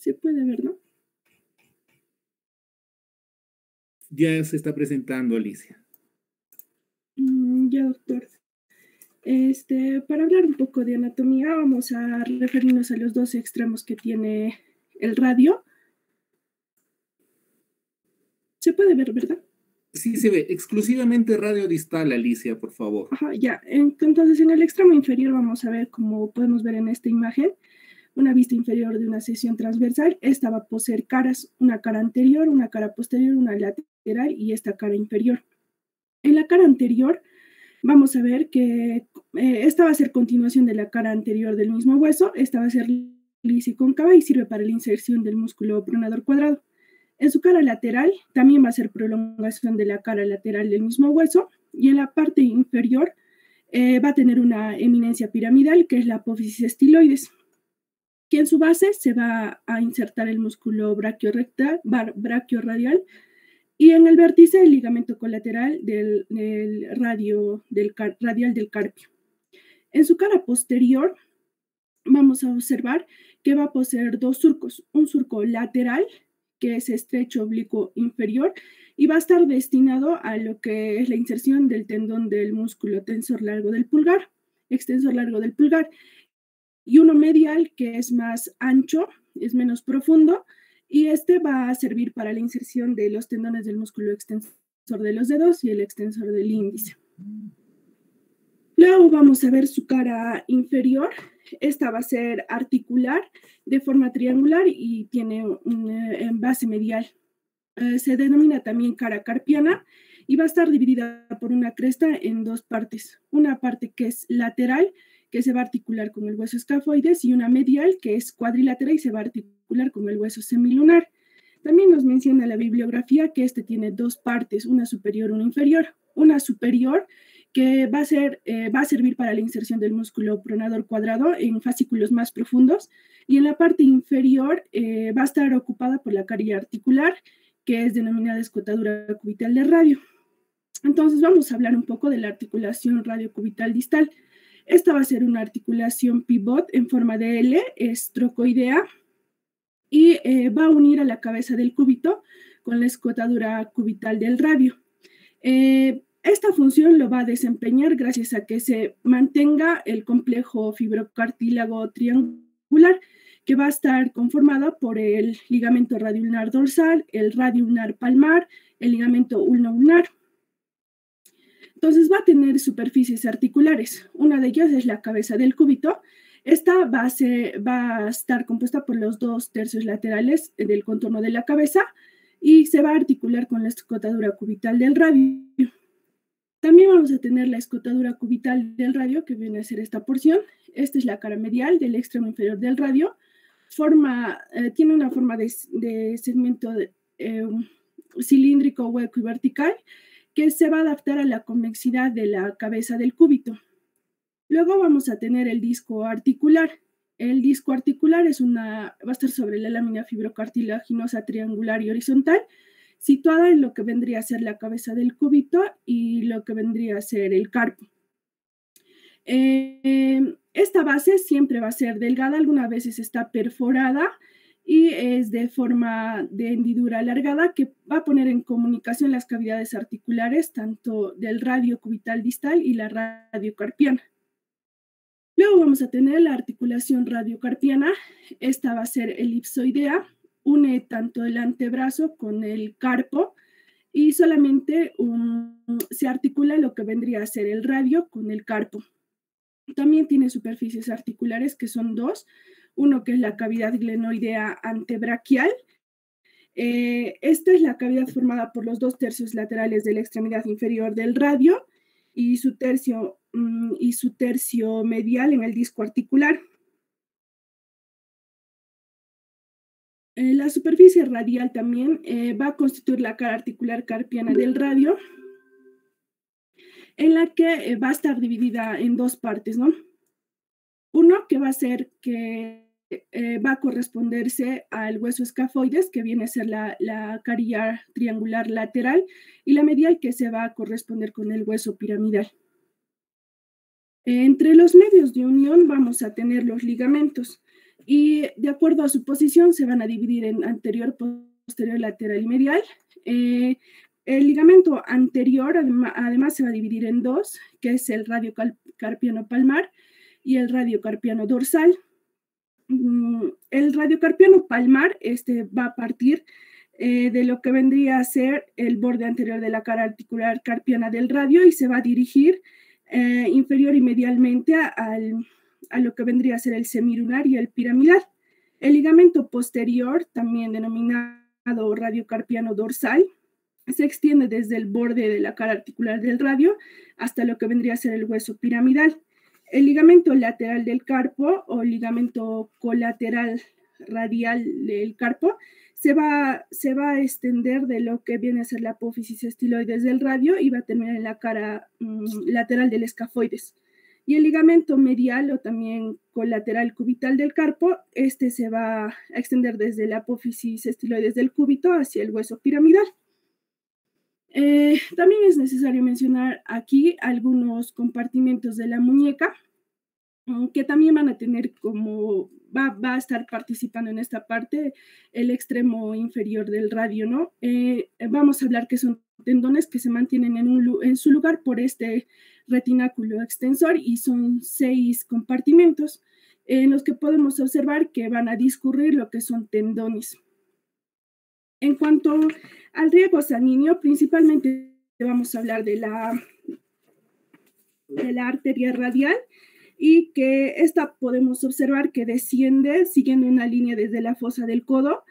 Se puede ver, ¿no? Ya se está presentando, Alicia. Ya, doctor. Para hablar un poco de anatomía, vamos a referirnos a los dos extremos que tiene el radio. Se puede ver, ¿verdad? Sí, se ve. Exclusivamente radio distal, Alicia, por favor. Ajá, ya. Entonces, en el extremo inferior vamos a ver, como podemos ver en esta imagen, una vista inferior de una sección transversal. Esta va a poseer caras, una cara anterior, una cara posterior, una lateral y esta cara inferior. En la cara anterior vamos a ver que esta va a ser continuación de la cara anterior del mismo hueso. Esta va a ser lisa y cóncava y sirve para la inserción del músculo pronador cuadrado. En su cara lateral también va a ser prolongación de la cara lateral del mismo hueso y en la parte inferior va a tener una eminencia piramidal que es la apófisis estiloides, que en su base se va a insertar el músculo brachioradial y en el vértice el ligamento colateral radial del carpio. En su cara posterior vamos a observar que va a poseer dos surcos, un surco lateral que es estrecho oblicuo inferior y va a estar destinado a lo que es la inserción del tendón del músculo tensor largo del pulgar, extensor largo del pulgar, y uno medial que es más ancho, es menos profundo, y este va a servir para la inserción de los tendones del músculo extensor de los dedos y el extensor del índice. Luego vamos a ver su cara inferior. Esta va a ser articular de forma triangular y tiene una base medial. Se denomina también cara carpiana y va a estar dividida por una cresta en dos partes. Una parte que es lateral, que se va a articular con el hueso escafoides, y una medial, que es cuadrilateral y se va a articular con el hueso semilunar. También nos menciona la bibliografía que este tiene dos partes, una superior y una inferior. Una superior que va a servir para la inserción del músculo pronador cuadrado en fascículos más profundos, y en la parte inferior va a estar ocupada por la carilla articular, que es denominada escotadura cubital de radio. Entonces vamos a hablar un poco de la articulación radiocubital distal. Esta va a ser una articulación pivot en forma de L, es trocoidea, y va a unir a la cabeza del cúbito con la escotadura cubital del radio. Esta función lo va a desempeñar gracias a que se mantenga el complejo fibrocartílago triangular, que va a estar conformada por el ligamento radioulnar dorsal, el radioulnar palmar, el ligamento ulnoulnar. Entonces va a tener superficies articulares. Una de ellas es la cabeza del cúbito. Esta va a estar compuesta por los 2/3 laterales del contorno de la cabeza y se va a articular con la escotadura cubital del radio. También vamos a tener la escotadura cubital del radio, que viene a ser esta porción. Esta es la cara medial del extremo inferior del radio. Tiene una forma de segmento cilíndrico, hueco y vertical, que se va a adaptar a la convexidad de la cabeza del cúbito. Luego vamos a tener el disco articular. El disco articular va a estar sobre la lámina fibrocartilaginosa triangular y horizontal, situada en lo que vendría a ser la cabeza del cúbito y lo que vendría a ser el carpo. Esta base siempre va a ser delgada, algunas veces está perforada y es de forma de hendidura alargada, que va a poner en comunicación las cavidades articulares tanto del radio cubital distal y la radiocarpiana. Luego vamos a tener la articulación radiocarpiana. Esta va a ser elipsoidea, une tanto el antebrazo con el carpo y solamente se articula lo que vendría a ser el radio con el carpo. También tiene superficies articulares que son dos, uno que es la cavidad glenoidea antebraquial. Esta es la cavidad formada por los 2/3 laterales de la extremidad inferior del radio y su tercio medial en el disco articular. La superficie radial también va a constituir la cara articular carpiana del radio, en la que va a estar dividida en dos partes, ¿no? Uno que va a ser que va a corresponderse al hueso escafoides, que viene a ser la carilla triangular lateral, y la medial, que se va a corresponder con el hueso piramidal. Entre los medios de unión vamos a tener los ligamentos. y de acuerdo a su posición se van a dividir en anterior, posterior, lateral y medial. El ligamento anterior además se va a dividir en dos, que es el radiocarpiano palmar y el radiocarpiano dorsal. El radiocarpiano palmar va a partir de lo que vendría a ser el borde anterior de la cara articular carpiana del radio y se va a dirigir inferior y medialmente a lo que vendría a ser el semilunar y el piramidal. El ligamento posterior, también denominado radiocarpiano dorsal, se extiende desde el borde de la cara articular del radio hasta lo que vendría a ser el hueso piramidal. El ligamento lateral del carpo o ligamento colateral radial del carpo se va a extender de lo que viene a ser la apófisis estiloides del radio y va a terminar en la cara lateral del escafoides. Y el ligamento medial o también colateral cubital del carpo, se va a extender desde la apófisis estiloides del cúbito hacia el hueso piramidal. También es necesario mencionar aquí algunos compartimentos de la muñeca que también van a tener va a estar participando en esta parte el extremo inferior del radio, ¿no? Vamos a hablar que son tendones que se mantienen en su lugar por este retináculo extensor y son 6 compartimentos en los que podemos observar que van a discurrir lo que son tendones. En cuanto al riego sanguíneo, principalmente vamos a hablar de la arteria radial y que esta podemos observar que desciende siguiendo una línea desde la fosa del codo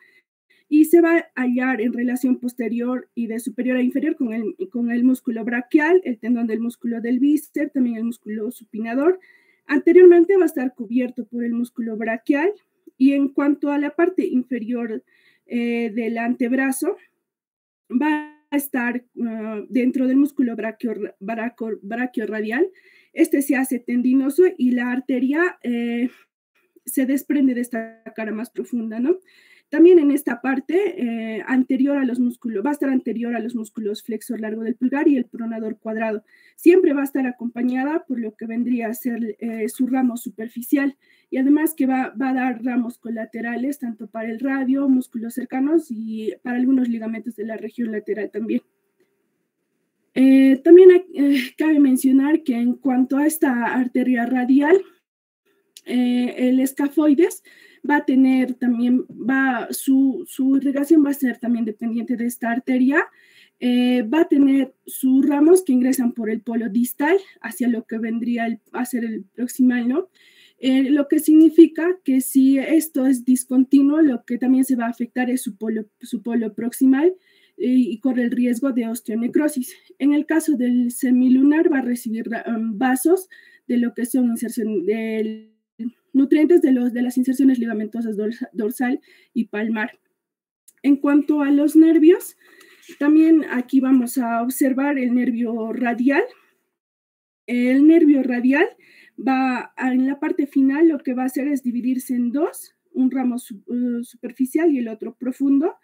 y se va a hallar en relación posterior y de superior a inferior con el músculo braquial, el tendón del músculo del bíceps, también el músculo supinador. Anteriormente va a estar cubierto por el músculo braquial y en cuanto a la parte inferior del antebrazo, va a estar dentro del músculo brachiorradial. Se hace tendinoso y la arteria se desprende de esta cara más profunda, ¿no? También en esta parte anterior a los músculos, va a estar anterior a los músculos flexor largo del pulgar y el pronador cuadrado. Siempre va a estar acompañada por lo que vendría a ser su ramo superficial y además que va a dar ramos colaterales tanto para el radio, músculos cercanos y para algunos ligamentos de la región lateral también. También cabe mencionar que en cuanto a esta arteria radial, el escafoides va a tener también, su irrigación va a ser también dependiente de esta arteria. Va a tener sus ramos que ingresan por el polo distal hacia lo que vendría a ser el proximal, ¿no? Lo que significa que si esto es discontinuo, lo que también se va a afectar es su polo proximal y corre el riesgo de osteonecrosis. En el caso del semilunar va a recibir vasos de lo que son inserción del nutrientes de las inserciones ligamentosas dorsal y palmar. En cuanto a los nervios, también aquí vamos a observar el nervio radial. El nervio radial en la parte final lo que va a hacer es dividirse en dos, un ramo superficial y el otro profundo.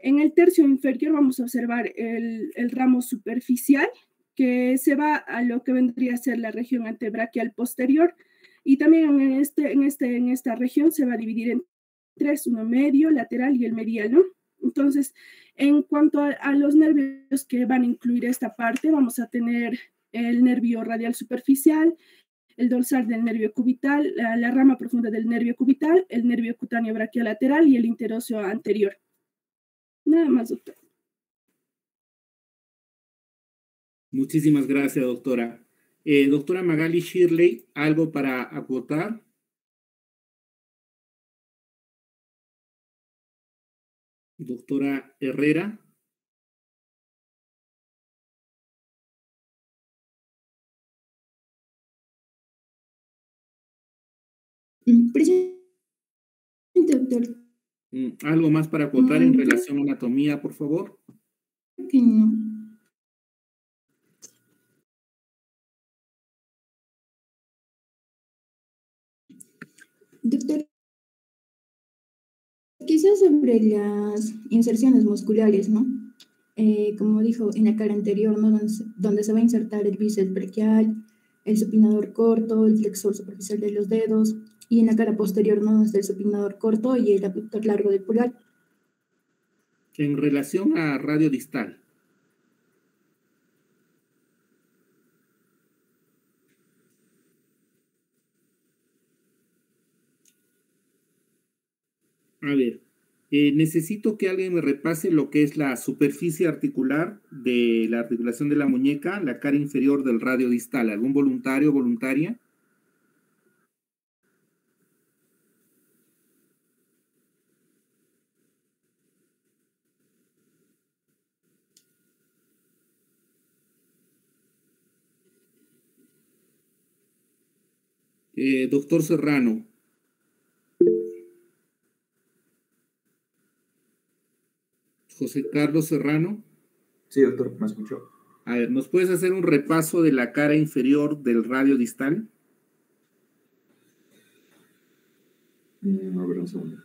En el tercio inferior vamos a observar el ramo superficial que se va a lo que vendría a ser la región antebraquial posterior. Y también en esta región se va a dividir en 3, uno medio, lateral y el medial, ¿no? Entonces, en cuanto a los nervios que van a incluir esta parte, vamos a tener el nervio radial superficial, el dorsal del nervio cubital, la rama profunda del nervio cubital, el nervio cutáneo braquial lateral y el interóseo anterior. Nada más, doctor. Muchísimas gracias, doctora. Doctora Magali Shirley, ¿algo para acotar? Doctora Herrera. Presente, doctor. ¿Algo más para acotar en relación a anatomía, por favor? Que no. Doctor, quizás sobre las inserciones musculares, ¿no? Como dijo en la cara anterior, ¿no? Donde se va a insertar el bíceps braquial, el supinador corto, el flexor superficial de los dedos, Y en la cara posterior, ¿no? Está el supinador corto y el abductor largo del pulgar. En relación a radio distal. A ver, necesito que alguien me repase lo que es la superficie articular de la articulación de la muñeca, la cara inferior del radio distal. ¿Algún voluntario o voluntaria? Doctor Serrano. José Carlos Serrano. Sí, doctor, me escuchó. A ver, ¿nos puedes hacer un repaso de la cara inferior del radio distal? A ver, un segundo.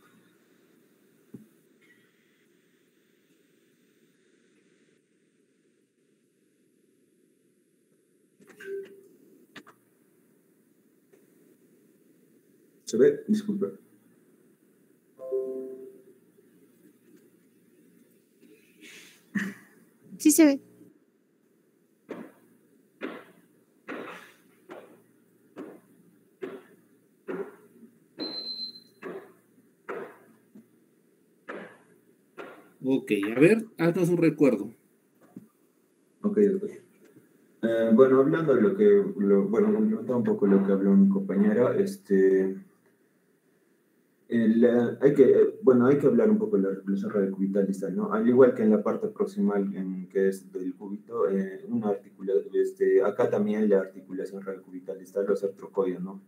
¿Se ve? Disculpe. Sí se ve. Ok, a ver, haznos un recuerdo. Ok, doctor. Bueno, hablando de complementando un poco lo que habló mi compañera, hay que hablar un poco de la articulación radiocubital distal, ¿no? Al igual que en la parte proximal, que es del cúbito, acá también la articulación radiocubital distal va a ser trocoide, ¿no?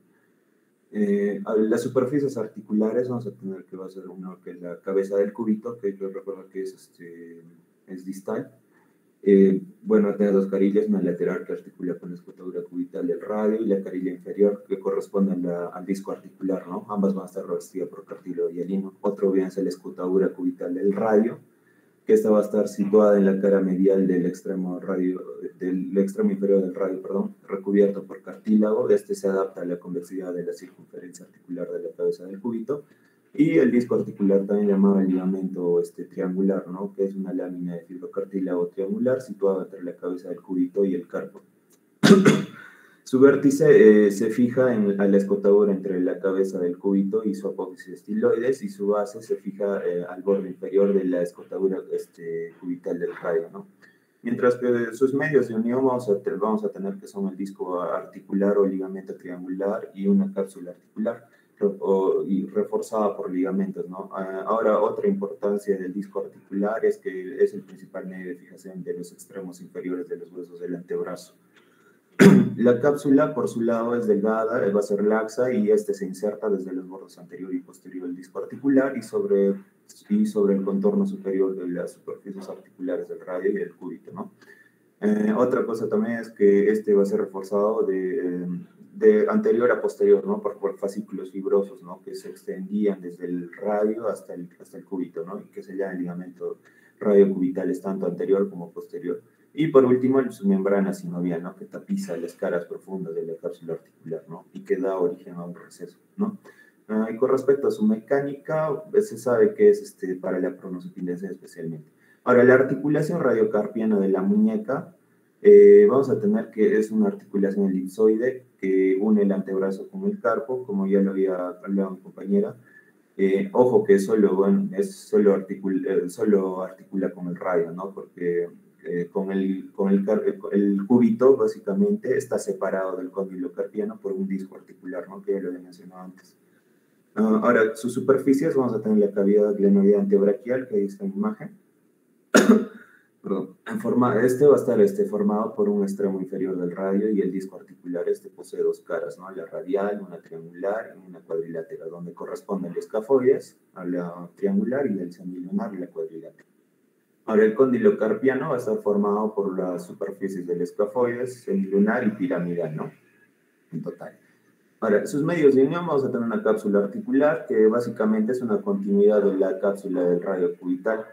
Las superficies articulares vamos a tener que va a ser uno que es la cabeza del cúbito, que yo recuerdo que es distal. Tiene dos carillas, una lateral que articula con la escotadura cubital del radio y la carilla inferior que corresponde al disco articular, ¿no? Ambas van a estar revestidas por cartílago hialino. Otro bien es la escotadura cubital del radio, que esta va a estar situada en la cara medial del extremo inferior del radio, perdón, recubierto por cartílago. Este se adapta a la convexidad de la circunferencia articular de la cabeza del cúbito. Y el disco articular, también llamado el ligamento triangular, ¿no? Que es una lámina de fibrocartílago triangular situada entre la cabeza del cúbito y el carpo. Su vértice se fija a la escotadura entre la cabeza del cúbito y su apófisis estiloides, y su base se fija al borde inferior de la escotadura cubital del radio, ¿no? Mientras que sus medios de unión vamos a tener que son el disco articular o ligamento triangular y una cápsula articular y reforzada por ligamentos, ¿no? Ahora, otra importancia del disco articular es que es el principal medio de fijación de los extremos inferiores de los huesos del antebrazo. La cápsula, por su lado, es delgada, va a ser laxa y se inserta desde los bordes anterior y posterior del disco articular y sobre el contorno superior de las superficies articulares del radio y del cúbito, ¿no? Otra cosa también es que va a ser reforzado de anterior a posterior, ¿no? Por fascículos fibrosos, ¿no? Que se extendían desde el radio hasta el cúbito, ¿no? Y que se llama el ligamento radiocubitales, tanto anterior como posterior. Y por último, su membrana sinovial, ¿no? Que tapiza las caras profundas de la cápsula articular, ¿no? Y que da origen a un receso, ¿no? Y con respecto a su mecánica, se sabe que es para la pronosupilación especialmente. Ahora, la articulación radiocarpiana de la muñeca, vamos a tener que es una articulación elipsoide que une el antebrazo con el carpo, como ya lo había hablado mi compañera. Ojo que solo articula con el radio, ¿no? Porque con el cúbito, básicamente, está separado del cóndilo carpiano por un disco articular, ¿no? Que ya lo había mencionado antes. Ahora, sus superficies, vamos a tener la cavidad glenoidea antebraquial, que ahí está en imagen. Perdón. Va a estar formado por un extremo inferior del radio y el disco articular posee dos caras, ¿no? La radial, una triangular y una cuadrilátera, donde corresponden los escafoides a la triangular y el semilunar y la cuadrilátera. Ahora, el cóndilo carpiano va a estar formado por las superficies del escafoides, semilunar y piramidal, ¿no? En total. Ahora, sus medios de unión, vamos a tener una cápsula articular que básicamente es una continuidad de la cápsula del radio cubital.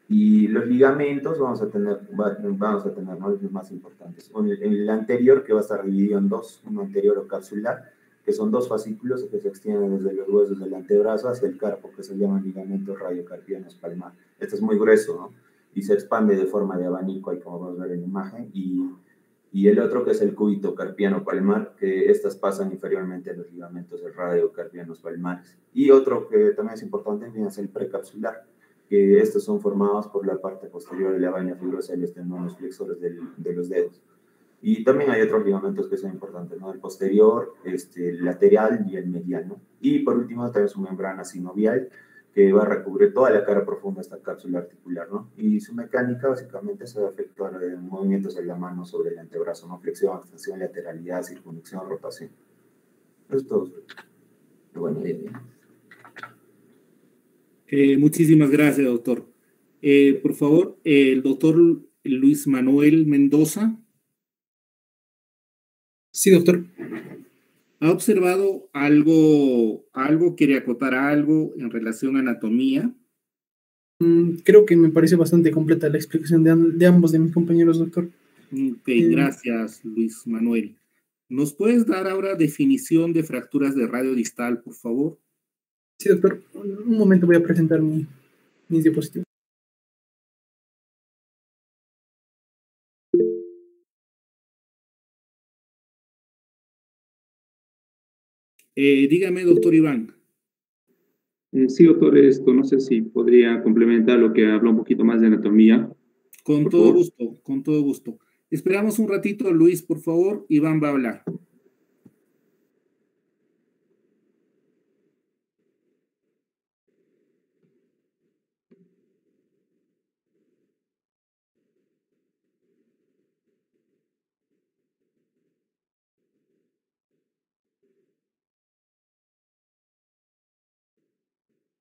Y los ligamentos vamos a tener ¿no? Los más importantes. El anterior, que va a estar dividido en dos, uno anterior o capsular, que son dos fascículos que se extienden desde los huesos del antebrazo hacia el carpo, que se llaman ligamentos radiocarpianos palmar. Este es muy grueso, ¿no? Y se expande de forma de abanico, ahí como vamos a ver en la imagen, y el otro que es el cúbito carpiano palmar, que estas pasan inferiormente a los ligamentos radiocarpianos palmares. Y otro que también es importante es el precapsular, que estos son formados por la parte posterior de la vaina fibrosa y los tendones flexores de los dedos. Y también hay otros ligamentos que son importantes, ¿no? El posterior, el lateral y el medial, ¿no? Y por último tenemos su membrana sinovial, que va a recubrir toda la cara profunda de esta cápsula articular, ¿no? Y su mecánica básicamente se va a efectuar movimientos de la mano sobre el antebrazo, ¿no? Flexión, extensión, lateralidad, circunflexión, rotación. Eso es todo. Bueno, bien. Muchísimas gracias, doctor. Por favor, el doctor Luis Manuel Mendoza. Sí, doctor. ¿Ha observado algo, quiere acotar algo en relación a anatomía? Creo que me parece bastante completa la explicación de ambos de mis compañeros, doctor. Ok, gracias, Luis Manuel. ¿Nos puedes dar ahora definición de fracturas de radio distal, por favor? Sí, doctor. Un momento voy a presentar mis diapositivas. Dígame, doctor Iván. Sí, doctor, no sé si podría complementar lo que habla un poquito más de anatomía. Con todo gusto, con todo gusto. Esperamos un ratito, Luis, por favor. Iván va a hablar.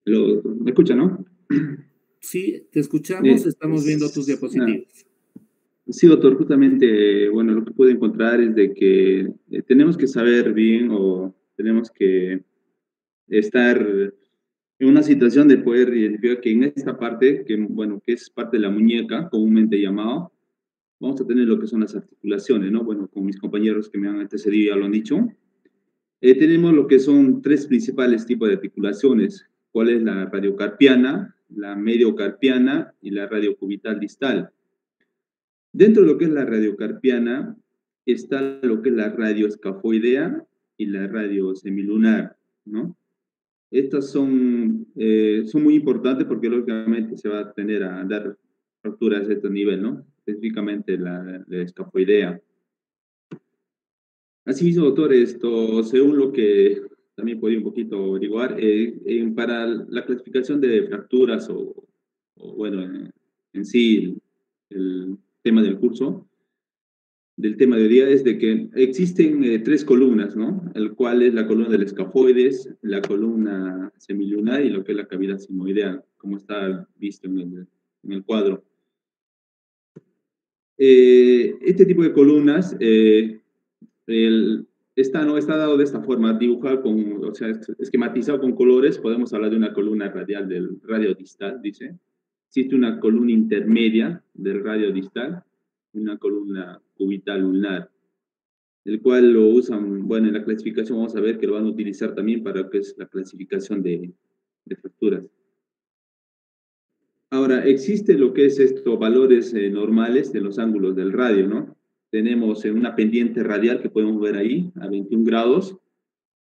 ¿Me escucha, no? Sí, te escuchamos, estamos viendo tus diapositivas. Sí, doctor, justamente, bueno, lo que pude encontrar es de que tenemos que saber bien o tenemos que estar en una situación de poder identificar que en esta parte, que, bueno, que es parte de la muñeca, comúnmente llamado, vamos a tener lo que son las articulaciones, ¿no? Bueno, con mis compañeros que me han antecedido ya lo han dicho. Tenemos lo que son tres principales tipos de articulaciones. ¿Cuál es la radiocarpiana, la mediocarpiana y la radiocubital distal? Dentro de lo que es la radiocarpiana está lo que es la radioescafoidea y la radiosemilunar, ¿no? Estas son muy importantes porque lógicamente se va a tener a dar fracturas de este nivel, ¿no? Específicamente la escafoidea. Asimismo, doctor, según lo que también podía un poquito averiguar, para la clasificación de fracturas bueno, en sí, el tema del curso, del tema de hoy día es de que existen tres columnas, ¿no? El cual es la columna del escafoides, la columna semilunar y lo que es la cavidad sinoidea, como está visto en el cuadro. Este tipo de columnas está dado de esta forma, dibujado o sea, esquematizado con colores. Podemos hablar de una columna radial del radio distal, dice. Existe una columna intermedia del radio distal, una columna cubital ulnar, el cual lo usan, bueno, en la clasificación vamos a ver que lo van a utilizar también para lo que es la clasificación de fracturas. Ahora, existe lo que es valores normales de los ángulos del radio, ¿no? Tenemos una pendiente radial que podemos ver ahí, a 21 grados.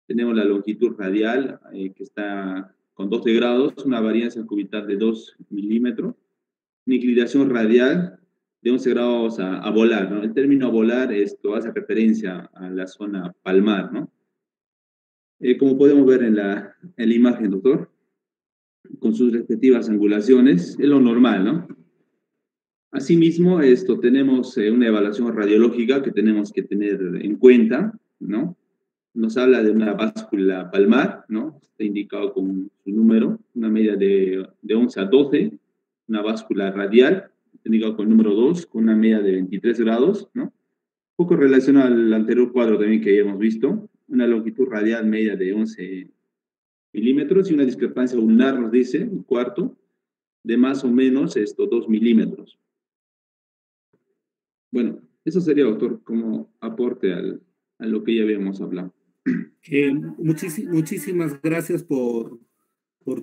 Tenemos la longitud radial, que está con 12 grados, una variancia cubital de 2 milímetros. Una inclinación radial de 11 grados a volar, ¿no? El término a volar, esto hace referencia a la zona palmar, ¿no? Como podemos ver en la imagen, doctor, con sus respectivas angulaciones, es lo normal, ¿no? Asimismo, tenemos una evaluación radiológica que tenemos que tener en cuenta, ¿no? Nos habla de una báscula palmar, ¿no? Está indicado con su número, una media de 11 a 12, una báscula radial, indicado con el número 2, con una media de 23 grados, ¿no? Un poco relacionado al anterior cuadro también que ya hemos visto, una longitud radial media de 11 milímetros y una discrepancia ulnar, nos dice, un cuarto, de más o menos 2 milímetros. Bueno, eso sería, doctor, como aporte a lo que ya habíamos hablado. Muchísimas gracias por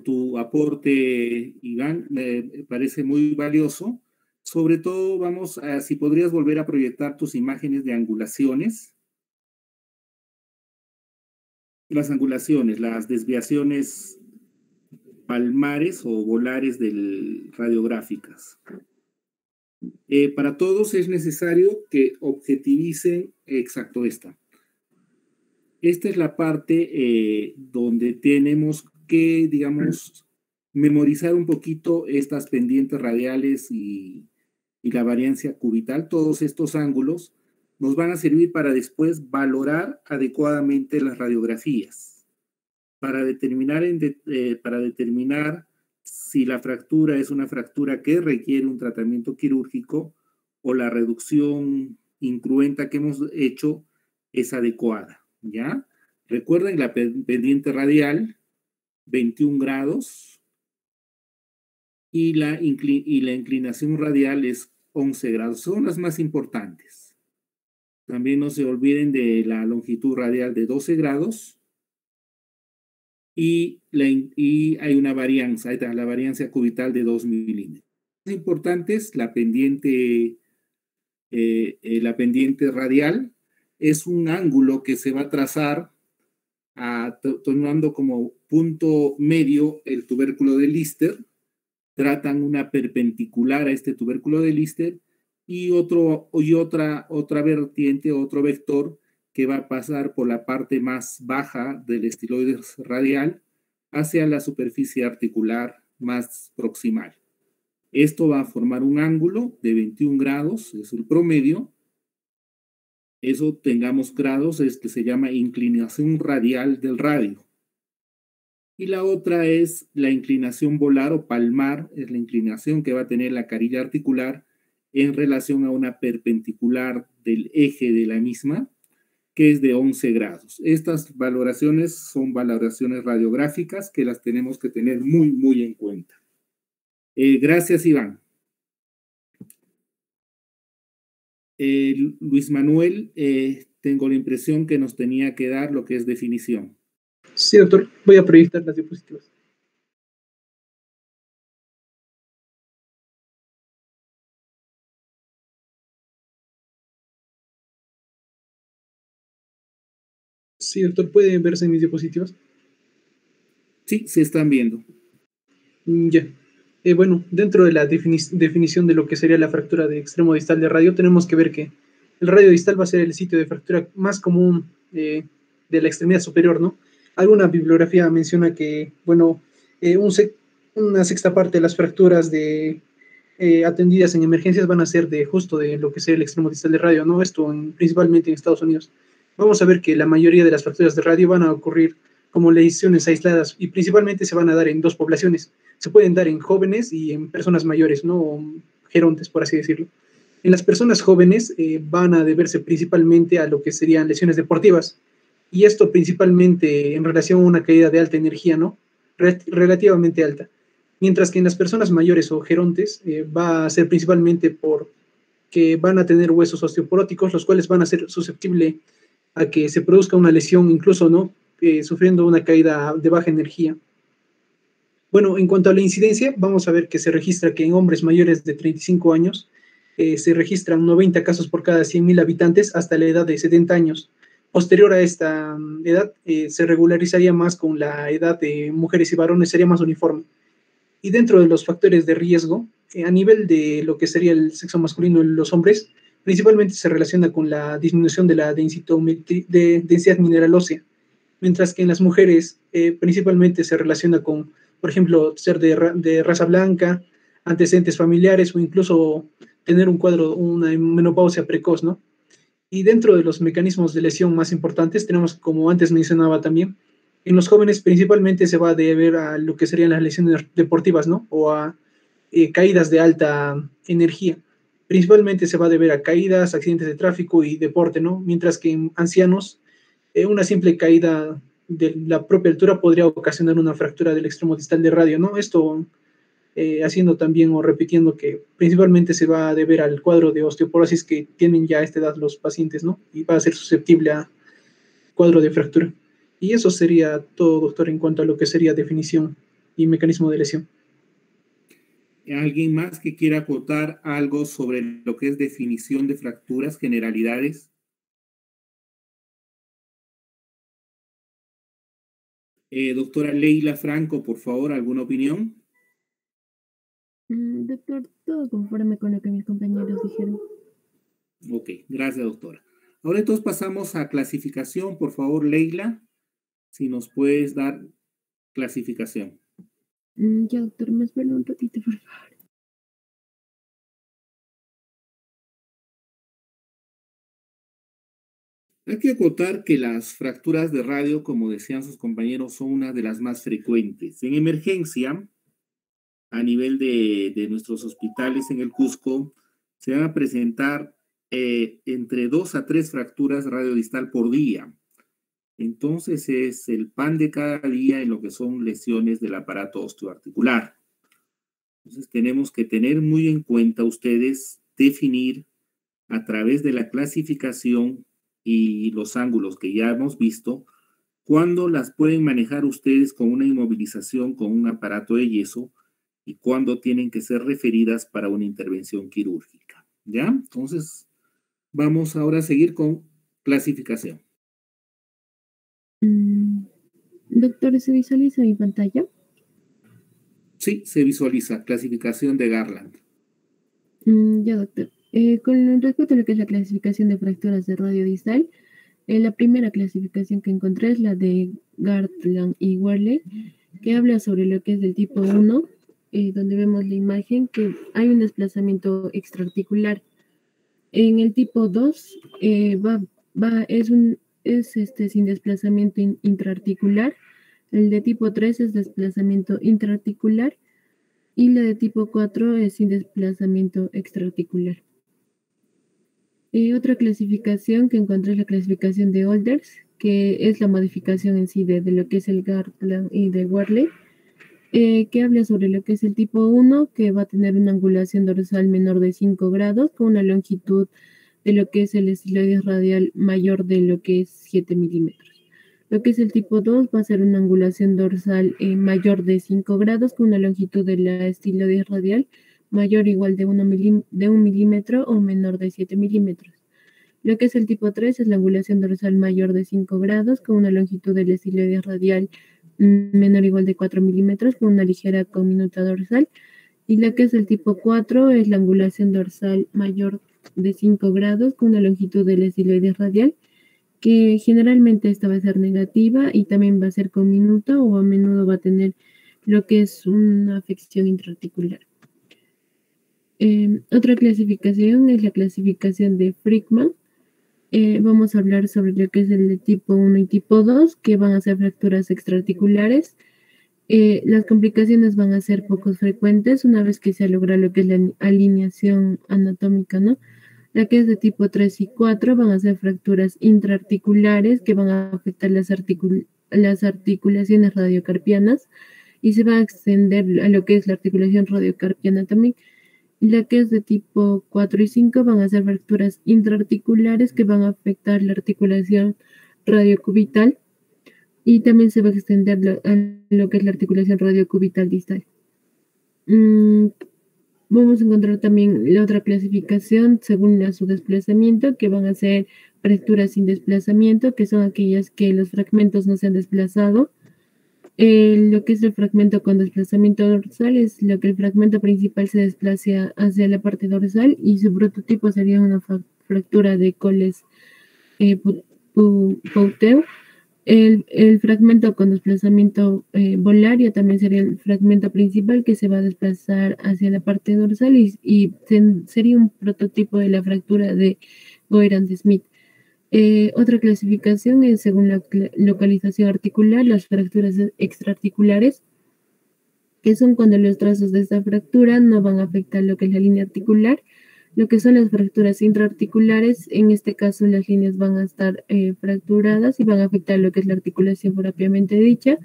tu aporte, Iván. Me parece muy valioso. Sobre todo, vamos a, si podrías volver a proyectar tus imágenes de angulaciones. Las angulaciones, las desviaciones palmares o volares radiográficas. Para todos es necesario que objetivicen exacto esta. Esta es la parte donde tenemos que, digamos, memorizar un poquito estas pendientes radiales y la variancia cubital. Todos estos ángulos nos van a servir para después valorar adecuadamente las radiografías, para determinar si la fractura es una fractura que requiere un tratamiento quirúrgico o la reducción incruenta que hemos hecho es adecuada, ¿ya? Recuerden la pendiente radial, 21 grados, y la inclinación radial es 11 grados. Son las más importantes. También no se olviden de la longitud radial de 12 grados. Y hay una varianza, la variancia cubital de 2 milímetros. Las importantes, la pendiente radial es un ángulo que se va a trazar tomando como punto medio el tubérculo de Lister. Tratan una perpendicular a este tubérculo de Lister y otra vertiente, otro vector que va a pasar por la parte más baja del estiloides radial hacia la superficie articular más proximal. Esto va a formar un ángulo de 21 grados, es el promedio. Eso tengamos grados, es que se llama inclinación radial del radio. Y la otra es la inclinación volar o palmar, es la inclinación que va a tener la carilla articular en relación a una perpendicular del eje de la misma, que es de 11 grados. Estas valoraciones son valoraciones radiográficas que las tenemos que tener muy, muy en cuenta. Gracias, Iván. Luis Manuel, tengo la impresión que nos tenía que dar lo que es definición. Sí, doctor. Voy a proyectar las diapositivas. Sí, doctor. ¿Pueden verse mis diapositivas? Sí, se están viendo. Ya. Bueno, dentro de la definición de lo que sería la fractura de extremo distal de radio, tenemos que ver que el radio distal va a ser el sitio de fractura más común de la extremidad superior, ¿no? Alguna bibliografía menciona que, bueno, una sexta parte de las fracturas atendidas en emergencias van a ser justo de lo que sería el extremo distal de radio, ¿no? Esto principalmente en Estados Unidos. Vamos a ver que la mayoría de las fracturas de radio van a ocurrir como lesiones aisladas y principalmente se van a dar en dos poblaciones. Se pueden dar en jóvenes y en personas mayores, ¿no? O gerontes, por así decirlo. En las personas jóvenes van a deberse principalmente a lo que serían lesiones deportivas, y esto principalmente en relación a una caída de alta energía, ¿no? Relativamente alta. Mientras que en las personas mayores o gerontes va a ser principalmente porque van a tener huesos osteoporóticos, los cuales van a ser susceptibles a que se produzca una lesión, incluso, ¿no? Sufriendo una caída de baja energía. Bueno, en cuanto a la incidencia, vamos a ver que se registra que en hombres mayores de 35 años se registran 90 casos por cada 100.000 habitantes hasta la edad de 70 años. Posterior a esta edad, se regularizaría más con la edad de mujeres y varones, sería más uniforme. Y dentro de los factores de riesgo, a nivel de lo que sería el sexo masculino en los hombres, principalmente se relaciona con la disminución de la densidad mineral ósea, mientras que en las mujeres principalmente se relaciona con, por ejemplo, ser de raza blanca, antecedentes familiares o incluso tener una menopausia precoz, ¿no? Y dentro de los mecanismos de lesión más importantes tenemos, como antes mencionaba también, en los jóvenes principalmente se va a deber a lo que serían las lesiones deportivas, ¿no? O a caídas de alta energía. Principalmente se va a deber a caídas, accidentes de tráfico y deporte, ¿no? Mientras que en ancianos, una simple caída de la propia altura podría ocasionar una fractura del extremo distal de radio, ¿no? Esto haciendo también o repitiendo que principalmente se va a deber al cuadro de osteoporosis que tienen ya a esta edad los pacientes, ¿no? Y va a ser susceptible a cuadro de fractura. Y eso sería todo, doctor, en cuanto a lo que sería definición y mecanismo de lesión. ¿Alguien más que quiera acotar algo sobre lo que es definición de fracturas, generalidades? Doctora Leila Franco, por favor, ¿alguna opinión? Doctor, todo conforme con lo que mis compañeros dijeron. Ok, gracias, doctora. Ahora entonces pasamos a clasificación. Por favor, Leila, si nos puedes dar clasificación. Ya, doctor, me espera un ratito, por favor. Hay que acotar que las fracturas de radio, como decían sus compañeros, son una de las más frecuentes. En emergencia, a nivel de nuestros hospitales en el Cusco, se van a presentar entre 2 a 3 fracturas radiodistal por día. Entonces es el pan de cada día en lo que son lesiones del aparato osteoarticular. Entonces tenemos que tener muy en cuenta ustedes definir a través de la clasificación y los ángulos que ya hemos visto, cuándo las pueden manejar ustedes con una inmovilización con un aparato de yeso y cuándo tienen que ser referidas para una intervención quirúrgica. ¿Ya? Entonces, vamos ahora a seguir con clasificación. Doctor, ¿se visualiza mi pantalla? Sí, se visualiza. Clasificación de Garland. Ya, doctor. Con respecto a lo que es la clasificación de fracturas de radio distal, la primera clasificación que encontré es la de Garland y Worley, que habla sobre lo que es del tipo 1, donde vemos la imagen que hay un desplazamiento extraarticular. En el tipo 2 es sin desplazamiento intraarticular. El de tipo 3 es desplazamiento intraarticular y la de tipo 4 es sin desplazamiento extraarticular. Otra clasificación que encontré es la clasificación de Olders, que es la modificación en sí de lo que es el Garland y de Worley, que habla sobre lo que es el tipo 1, que va a tener una angulación dorsal menor de 5 grados con una longitud de lo que es el estiloides radial mayor de lo que es 7 milímetros. Lo que es el tipo 2 va a ser una angulación dorsal mayor de 5 grados con una longitud de la estiloides radial mayor o igual de 1 milímetro o menor de 7 milímetros. Lo que es el tipo 3 es la angulación dorsal mayor de 5 grados con una longitud del estiloides radial menor o igual de 4 milímetros con una ligera conminuta dorsal. Y lo que es el tipo 4 es la angulación dorsal mayor de 5 grados con una longitud del estiloides radial, que generalmente esta va a ser negativa y también va a ser conminuta o a menudo va a tener lo que es una afección intraarticular. Otra clasificación es la clasificación de Frickman. Vamos a hablar sobre lo que es el de tipo 1 y tipo 2, que van a ser fracturas extraarticulares. Las complicaciones van a ser poco frecuentes una vez que se logra lo que es la alineación anatómica, ¿no? La que es de tipo 3 y 4 van a ser fracturas intraarticulares que van a afectar las articulaciones radiocarpianas y se va a extender a lo que es la articulación radiocarpiana también. La que es de tipo 4 y 5 van a ser fracturas intraarticulares que van a afectar la articulación radiocubital y también se va a extender a lo que es la articulación radiocubital distal. Vamos a encontrar también la otra clasificación según su desplazamiento, que van a ser fracturas sin desplazamiento, que son aquellas que los fragmentos no se han desplazado. Lo que es el fragmento con desplazamiento dorsal es lo que el fragmento principal se desplaza hacia la parte dorsal y su prototipo sería una fractura de Coles Pouteux. El fragmento con desplazamiento volario también sería el fragmento principal que se va a desplazar hacia la parte dorsal y sería un prototipo de la fractura de Goerand-Smith. Otra clasificación es según la localización articular, las fracturas extraarticulares, que son cuando los trazos de esta fractura no van a afectar lo que es la línea articular. Lo que son las fracturas intraarticulares, en este caso las líneas van a estar fracturadas y van a afectar lo que es la articulación propiamente dicha.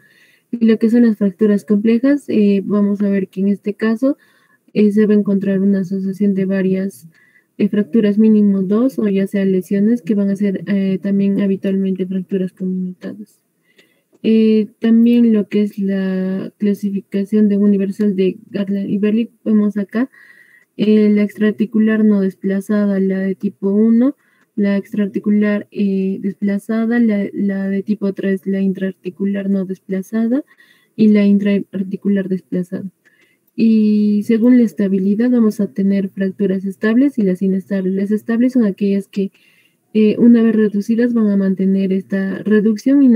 Y lo que son las fracturas complejas, vamos a ver que en este caso se va a encontrar una asociación de varias fracturas mínimo 2 o ya sea lesiones que van a ser también habitualmente fracturas conmutadas. También lo que es la clasificación de universal de Garland y Berlik, vemos acá la extraarticular no desplazada, la de tipo 1, la extraarticular desplazada, la de tipo 3, la intraarticular no desplazada y la intraarticular desplazada. Y según la estabilidad vamos a tener fracturas estables y las inestables. Las estables son aquellas que una vez reducidas van a mantener esta reducción y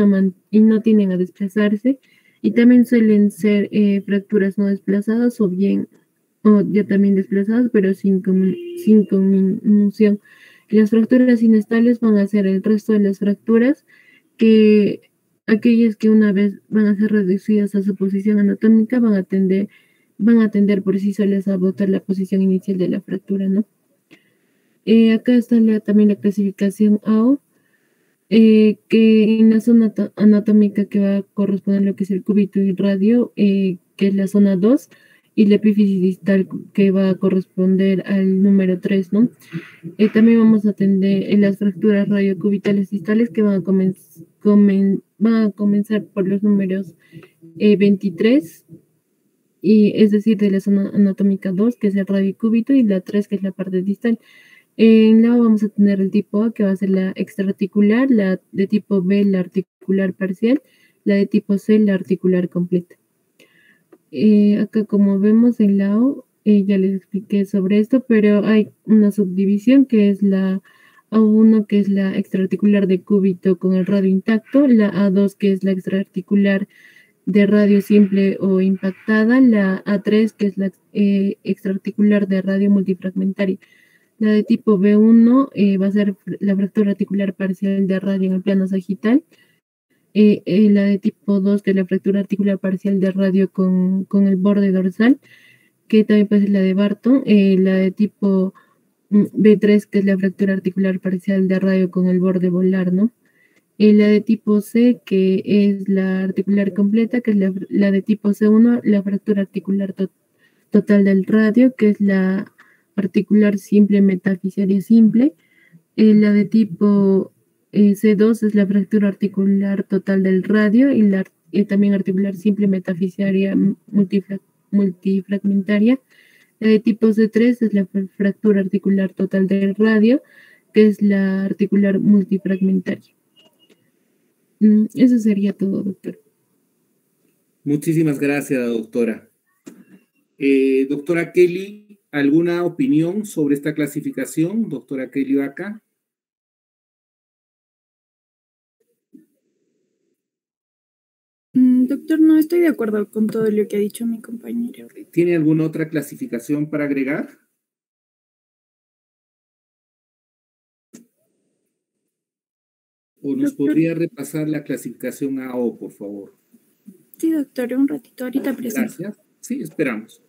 no tienden a desplazarse. Y también suelen ser fracturas no desplazadas o ya también desplazadas, pero sin conmoción. Las fracturas inestables van a ser el resto de las fracturas, que aquellas que una vez van a ser reducidas a su posición anatómica van a tender por sí solas a botar la posición inicial de la fractura, ¿no? Acá está también la clasificación AO, que en la zona anatómica que va a corresponder a lo que es el cúbito y radio, que es la zona 2, y la epífisis distal que va a corresponder al número 3, ¿no? También vamos a atender en las fracturas radiocubitales distales que van a comenzar por los números 23, y es decir, de la zona anatómica 2, que es el radiocúbito, y la 3, que es la parte distal. En la vamos a tener el tipo A, que va a ser la extraarticular, la de tipo B, la articular parcial, la de tipo C, la articular completa. Acá como vemos en la O, ya les expliqué sobre esto, pero hay una subdivisión que es la A1, que es la extraarticular de cúbito con el radio intacto, la A2, que es la extraarticular de radio simple o impactada, la A3, que es la extraarticular de radio multifragmentaria. La de tipo B1 va a ser la fractura articular parcial de radio en el plano sagital. La de tipo 2, que es la fractura articular parcial de radio con el borde dorsal, que también puede ser la de Barton. La de tipo B3, que es la fractura articular parcial de radio con el borde volar, ¿no? La de tipo C, que es la articular completa, que es la de tipo C1, la fractura articular total del radio, que es la articular simple metafisiaria simple. La de tipo C2 es la fractura articular total del radio y también articular simple metafisiaria multifragmentaria. La de tipo C3 es la fractura articular total del radio, que es la articular multifragmentaria. Eso sería todo, doctor. Muchísimas gracias, doctora. Doctora Kelly, ¿alguna opinión sobre esta clasificación? Doctora Kelly Vaca. Doctor, no estoy de acuerdo con todo lo que ha dicho mi compañero. ¿Tiene alguna otra clasificación para agregar? ¿O nos podría repasar la clasificación AO, por favor? Sí, doctor, un ratito, ahorita presento. Gracias. Sí, esperamos.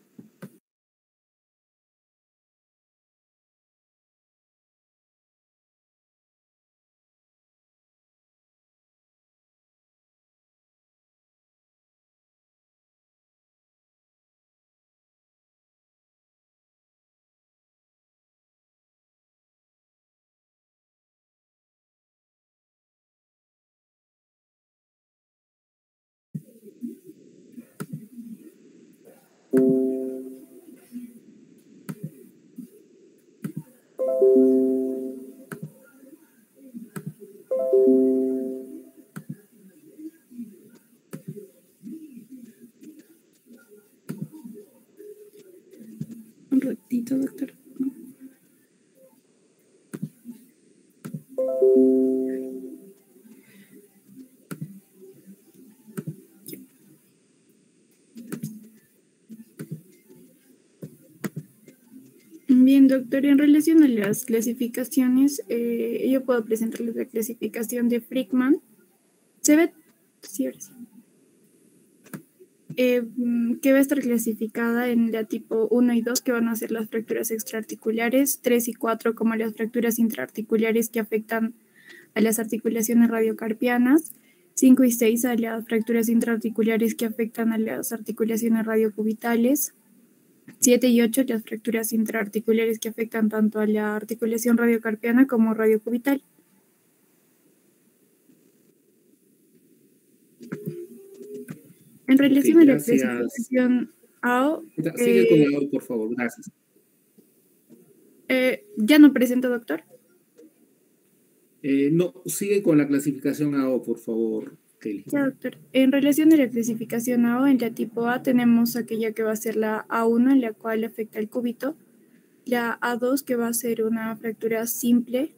Un ratito, doctor. Bien, doctor, en relación a las clasificaciones, yo puedo presentarles la clasificación de Frickman. ¿Se ve? Sí, ahora sí. Que va a estar clasificada en la tipo 1 y 2, que van a ser las fracturas extraarticulares, 3 y 4 como las fracturas intraarticulares que afectan a las articulaciones radiocarpianas, 5 y 6 a las fracturas intraarticulares que afectan a las articulaciones radiocubitales, 7 y 8, las fracturas intraarticulares que afectan tanto a la articulación radiocarpiana como radiocubital. En relación a la clasificación AO... Sigue con la AO, por favor, gracias. ¿Ya no presento, doctor? No, sigue con la clasificación AO, por favor, Kelly. Ya, doctor. En relación a la clasificación AO, en la tipo A tenemos aquella que va a ser la A1, en la cual afecta el cúbito, la A2, que va a ser una fractura simple,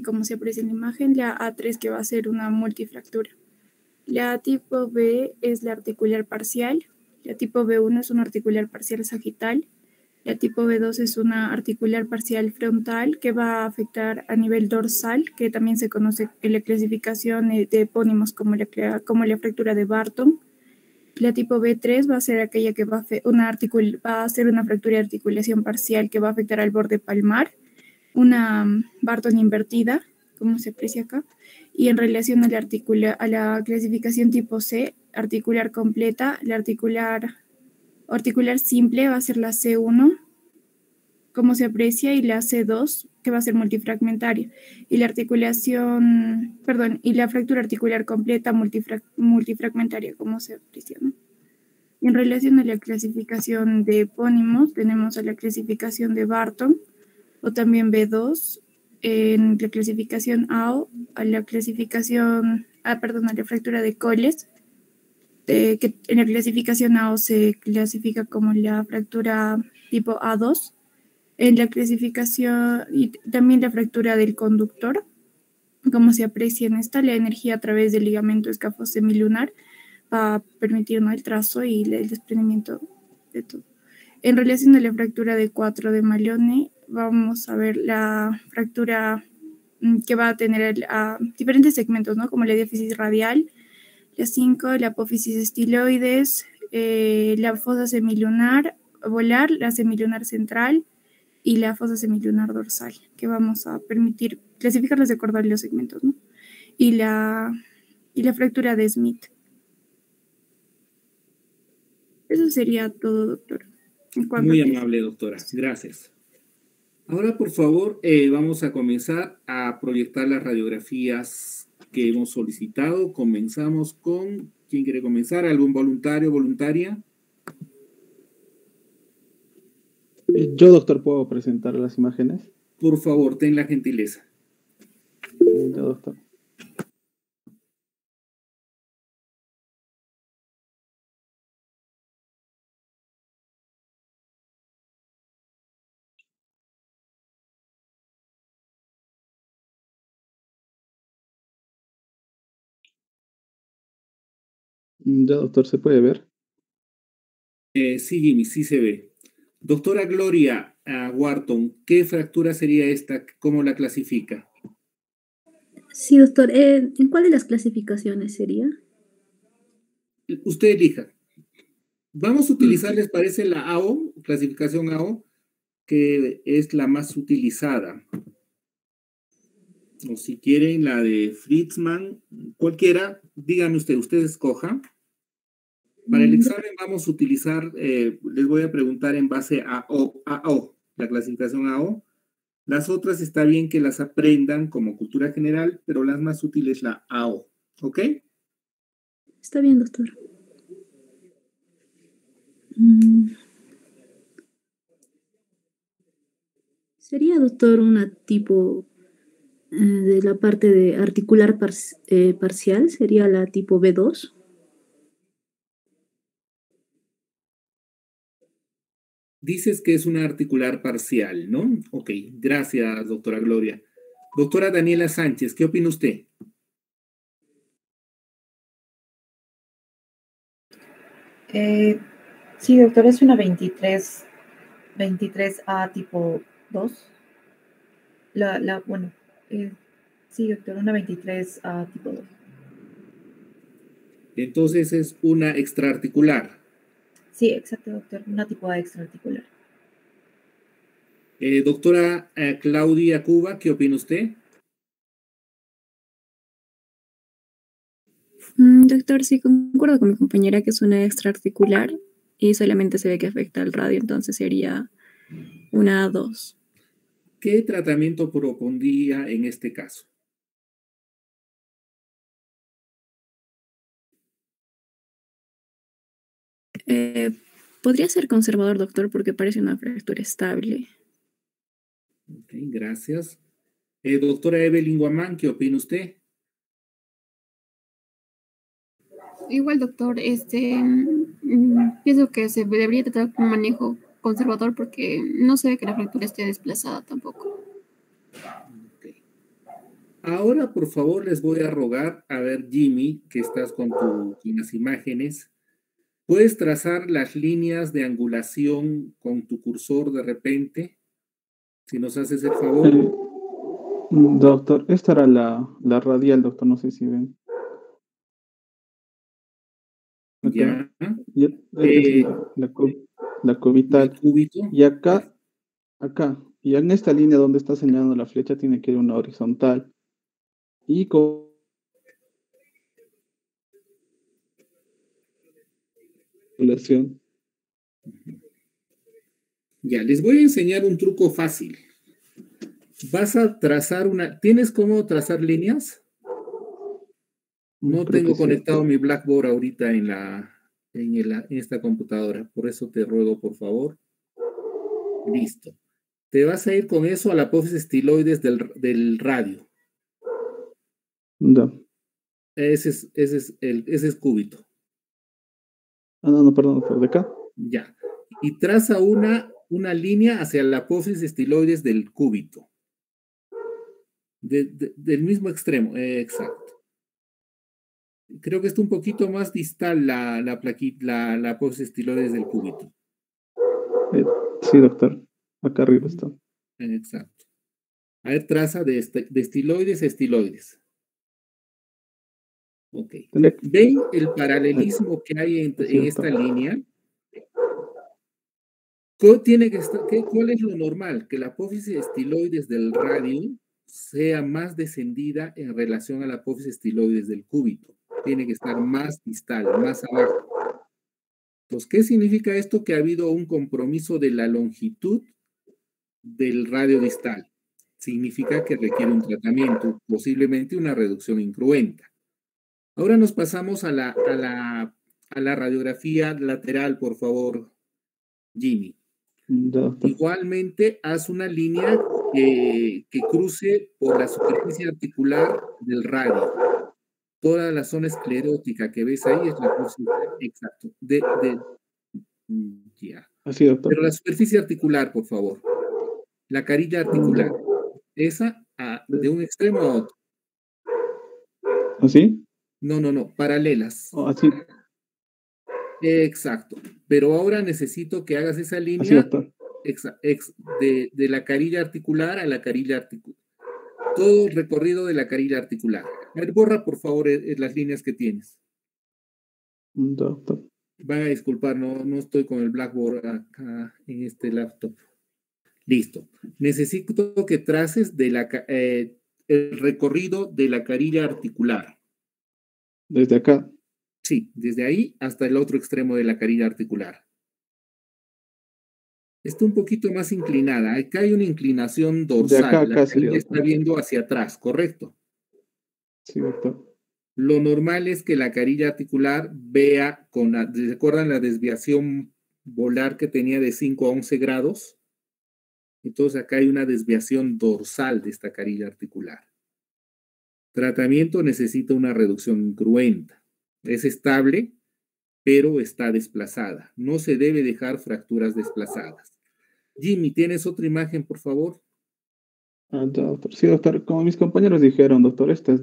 como se aprecia en la imagen, la A3, que va a ser una multifractura. La tipo B es la articular parcial, la tipo B1 es una articular parcial sagital, la tipo B2 es una articular parcial frontal que va a afectar a nivel dorsal, que también se conoce en la clasificación de epónimos como la fractura de Barton. La tipo B3 va a ser aquella que va a ser una fractura de articulación parcial que va a afectar al borde palmar, una Barton invertida, como se aprecia acá. Y en relación a la clasificación tipo C, articular completa, la articular simple va a ser la C1, como se aprecia, y la C2, que va a ser multifragmentaria. Y la fractura articular completa multifragmentaria, como se aprecia, ¿no? Y en relación a la clasificación de epónimos, tenemos a la clasificación de Barton, o también B2, en la clasificación AO, a la fractura de Colles, que en la clasificación AO se clasifica como la fractura tipo A2, en la clasificación, y también la fractura del conductor, como se aprecia en esta, la energía a través del ligamento escafo semilunar va a permitir, ¿no?, el trazo y el desprendimiento de todo. En relación a la fractura de 4 de Malone, vamos a ver la fractura que va a tener diferentes segmentos, ¿no?, como la diáfisis radial, la 5, la apófisis estiloides, la fosa semilunar volar, la semilunar central y la fosa semilunar dorsal, que vamos a permitir clasificarlas de acuerdo a los segmentos, ¿no? Y la fractura de Smith. Eso sería todo, doctor. Muy amable, doctora. Gracias. Ahora, por favor, vamos a comenzar a proyectar las radiografías que hemos solicitado. Comenzamos con... ¿Quién quiere comenzar? ¿Algún voluntario, voluntaria? Yo, doctor, ¿puedo presentar las imágenes? Por favor, ten la gentileza. Yo, doctor. Ya, doctor, ¿se puede ver? Sí, Jimmy, sí se ve. Doctora Gloria Wharton, ¿qué fractura sería esta? ¿Cómo la clasifica? Sí, doctor. ¿En cuál de las clasificaciones sería? Usted elija. Vamos a utilizar, ¿les parece la AO, clasificación AO, que es la más utilizada? O si quieren la de Fritzman, cualquiera, díganme usted escoja. Para el examen vamos a utilizar, les voy a preguntar en base a AO, la clasificación AO. Las otras está bien que las aprendan como cultura general, pero las más útiles es la AO, ¿ok? Está bien, doctor. ¿Sería, doctor, una tipo de la parte de articular parcial? ¿Sería la tipo B2? Dices que es una articular parcial, ¿no? Ok, gracias, doctora Gloria. Doctora Daniela Sánchez, ¿qué opina usted? Sí, doctor, es una 23A tipo 2. Sí, doctor, una 23A tipo 2. Entonces es una extraarticular. Sí, exacto, doctor, una tipo A extraarticular. Doctora Claudia Cuba, ¿qué opina usted? Doctor, sí, concuerdo con mi compañera que es una extraarticular. y solamente se ve que afecta al radio, entonces sería una A2. ¿Qué tratamiento propondría en este caso? Podría ser conservador, doctor, porque parece una fractura estable. Ok, gracias. Doctora Evelyn Guamán, ¿qué opina usted? Igual, doctor, pienso que se debería tratar con un manejo conservador porque no se ve que la fractura esté desplazada tampoco. Okay. Ahora, por favor, les voy a rogar, a ver, Jimmy, que estás con las imágenes, ¿puedes trazar las líneas de angulación con tu cursor de repente? Si nos haces el favor. Doctor, esta era la radial, doctor, no sé si ven. Acá. Ya. La cubital. Y acá, y en esta línea donde está señalando la flecha tiene que ir una horizontal. Y con Ya, les voy a enseñar un truco fácil. Vas a trazar ¿Tienes cómo trazar líneas? No tengo conectado mi Blackboard ahorita en esta computadora, por eso te ruego, por favor. Listo. Te vas a ir con eso a la apófisis estiloides del radio. No. Ese es cúbito. No, perdón, por de acá. Ya. Y traza una línea hacia la apófisis estiloides del cúbito. Del mismo extremo, exacto. Creo que está un poquito más distal la apófisis estiloides del cúbito. Sí, doctor. Acá arriba está. Exacto. A ver, traza de estiloides a estiloides. Ok. ¿Ven el paralelismo que hay en esta línea? ¿Cuál es lo normal? Que la apófisis estiloides del radio sea más descendida en relación a la apófisis estiloides del cúbito. Tiene que estar más distal, más abajo. Entonces, ¿qué significa esto? Que ha habido un compromiso de la longitud del radio distal. Significa que requiere un tratamiento, posiblemente una reducción incruenta. Ahora nos pasamos a la radiografía lateral, por favor, Jimmy. Igualmente, haz una línea que cruce por la superficie articular del radio. Toda la zona esclerótica que ves ahí es la exacto. Ya. Así, doctor. Pero la superficie articular, por favor. La carilla articular. Esa de un extremo a otro. ¿Así? No, paralelas. Así. Exacto. Pero ahora necesito que hagas esa línea de la carilla articular a la carilla articular. Todo el recorrido de la carilla articular. A ver, borra, por favor, las líneas que tienes. Doctor. Van a disculpar, no estoy con el Blackboard acá en este laptop. Listo. Necesito que traces el recorrido de la carilla articular. ¿Desde acá? Sí, desde ahí hasta el otro extremo de la carilla articular. Está un poquito más inclinada. Acá hay una inclinación dorsal. De acá, la carilla está viendo hacia atrás, ¿correcto? Sí, doctor. Lo normal es que la carilla articular vea ¿recuerdan la desviación volar que tenía de 5 a 11 grados? Entonces acá hay una desviación dorsal de esta carilla articular. Tratamiento necesita una reducción incruenta. Es estable, pero está desplazada. No se debe dejar fracturas desplazadas. Jimmy, ¿tienes otra imagen, por favor? Doctor. Sí, doctor. Como mis compañeros dijeron, doctor, este es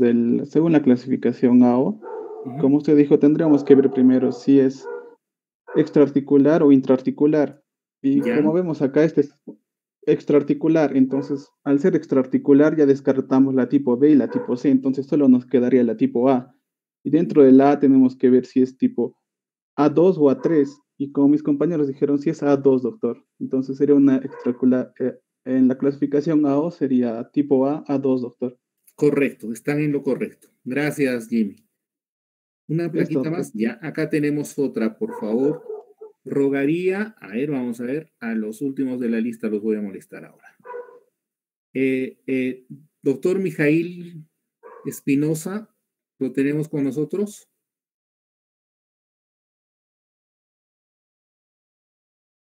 según la clasificación AO. Como usted dijo, tendríamos que ver primero si es extraarticular o intraarticular. Y como vemos acá, este es extraarticular. Entonces, al ser extraarticular, ya descartamos la tipo B y la tipo C. Entonces, solo nos quedaría la tipo A. Y dentro de la A tenemos que ver si es tipo A2 o A3. Y como mis compañeros dijeron, si es A2, doctor. Entonces, sería una extraarticular. En la clasificación AO sería tipo A, A2, doctor. Correcto, están en lo correcto. Gracias, Jimmy. Una plaquita más. Ya, acá tenemos otra, por favor. rogaría, a ver, vamos a ver, a los últimos de la lista los voy a molestar ahora. Doctor Mijail Espinosa, ¿lo tenemos con nosotros?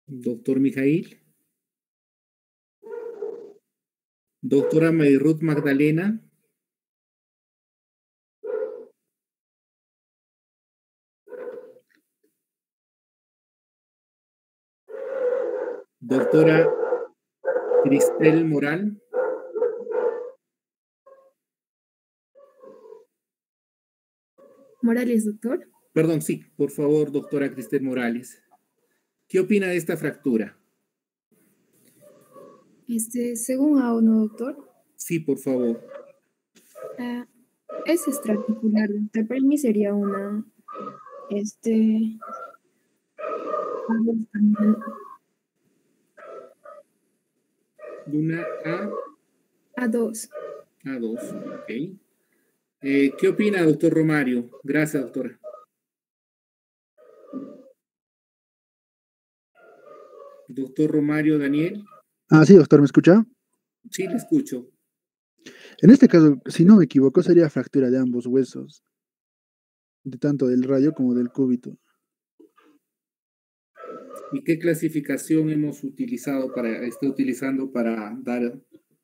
Doctor Mijail. Doctora Mayrut Magdalena. Doctora Cristel Moral. Morales, doctor. Perdón, sí, por favor, doctora Cristel Morales. ¿Qué opina de esta fractura? Según A1, doctor. Sí, por favor. Es extraarticular, doctor. Para mí sería una, Una A2. A2, ok. ¿Qué opina, doctor Romario? Gracias, doctora. Doctor Romario Daniel. Sí, doctor, ¿me escucha? Sí, le escucho. En este caso, si no me equivoco, sería fractura de ambos huesos, de tanto del radio como del cúbito. ¿Y qué clasificación hemos utilizado está utilizando para dar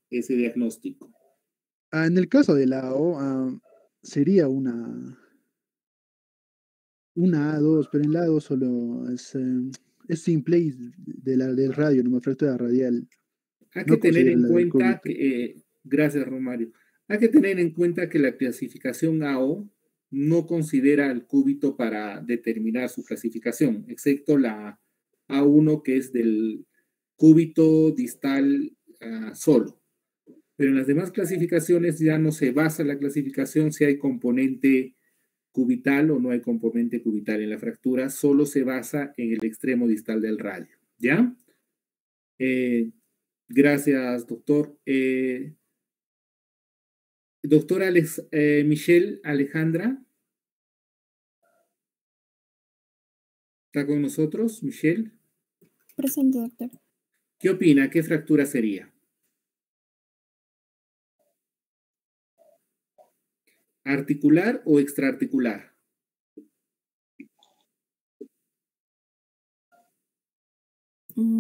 ese diagnóstico? En el caso de la O, sería una A2, pero en la A2 solo es simple y del radio, no me fractura radial. Hay que No tener considero en la del cuenta cúbito. que, gracias Romario, hay que tener en cuenta que la clasificación AO no considera el cúbito para determinar su clasificación, excepto la A1 que es del cúbito distal solo. Pero en las demás clasificaciones ya no se basa la clasificación si hay componente cubital o no hay componente cubital en la fractura, solo se basa en el extremo distal del radio, ¿ya? Gracias, doctor. Doctora Michelle Alejandra. ¿Está con nosotros, Michelle? Presente, doctor. ¿Qué opina? ¿Qué fractura sería? ¿Articular o extraarticular?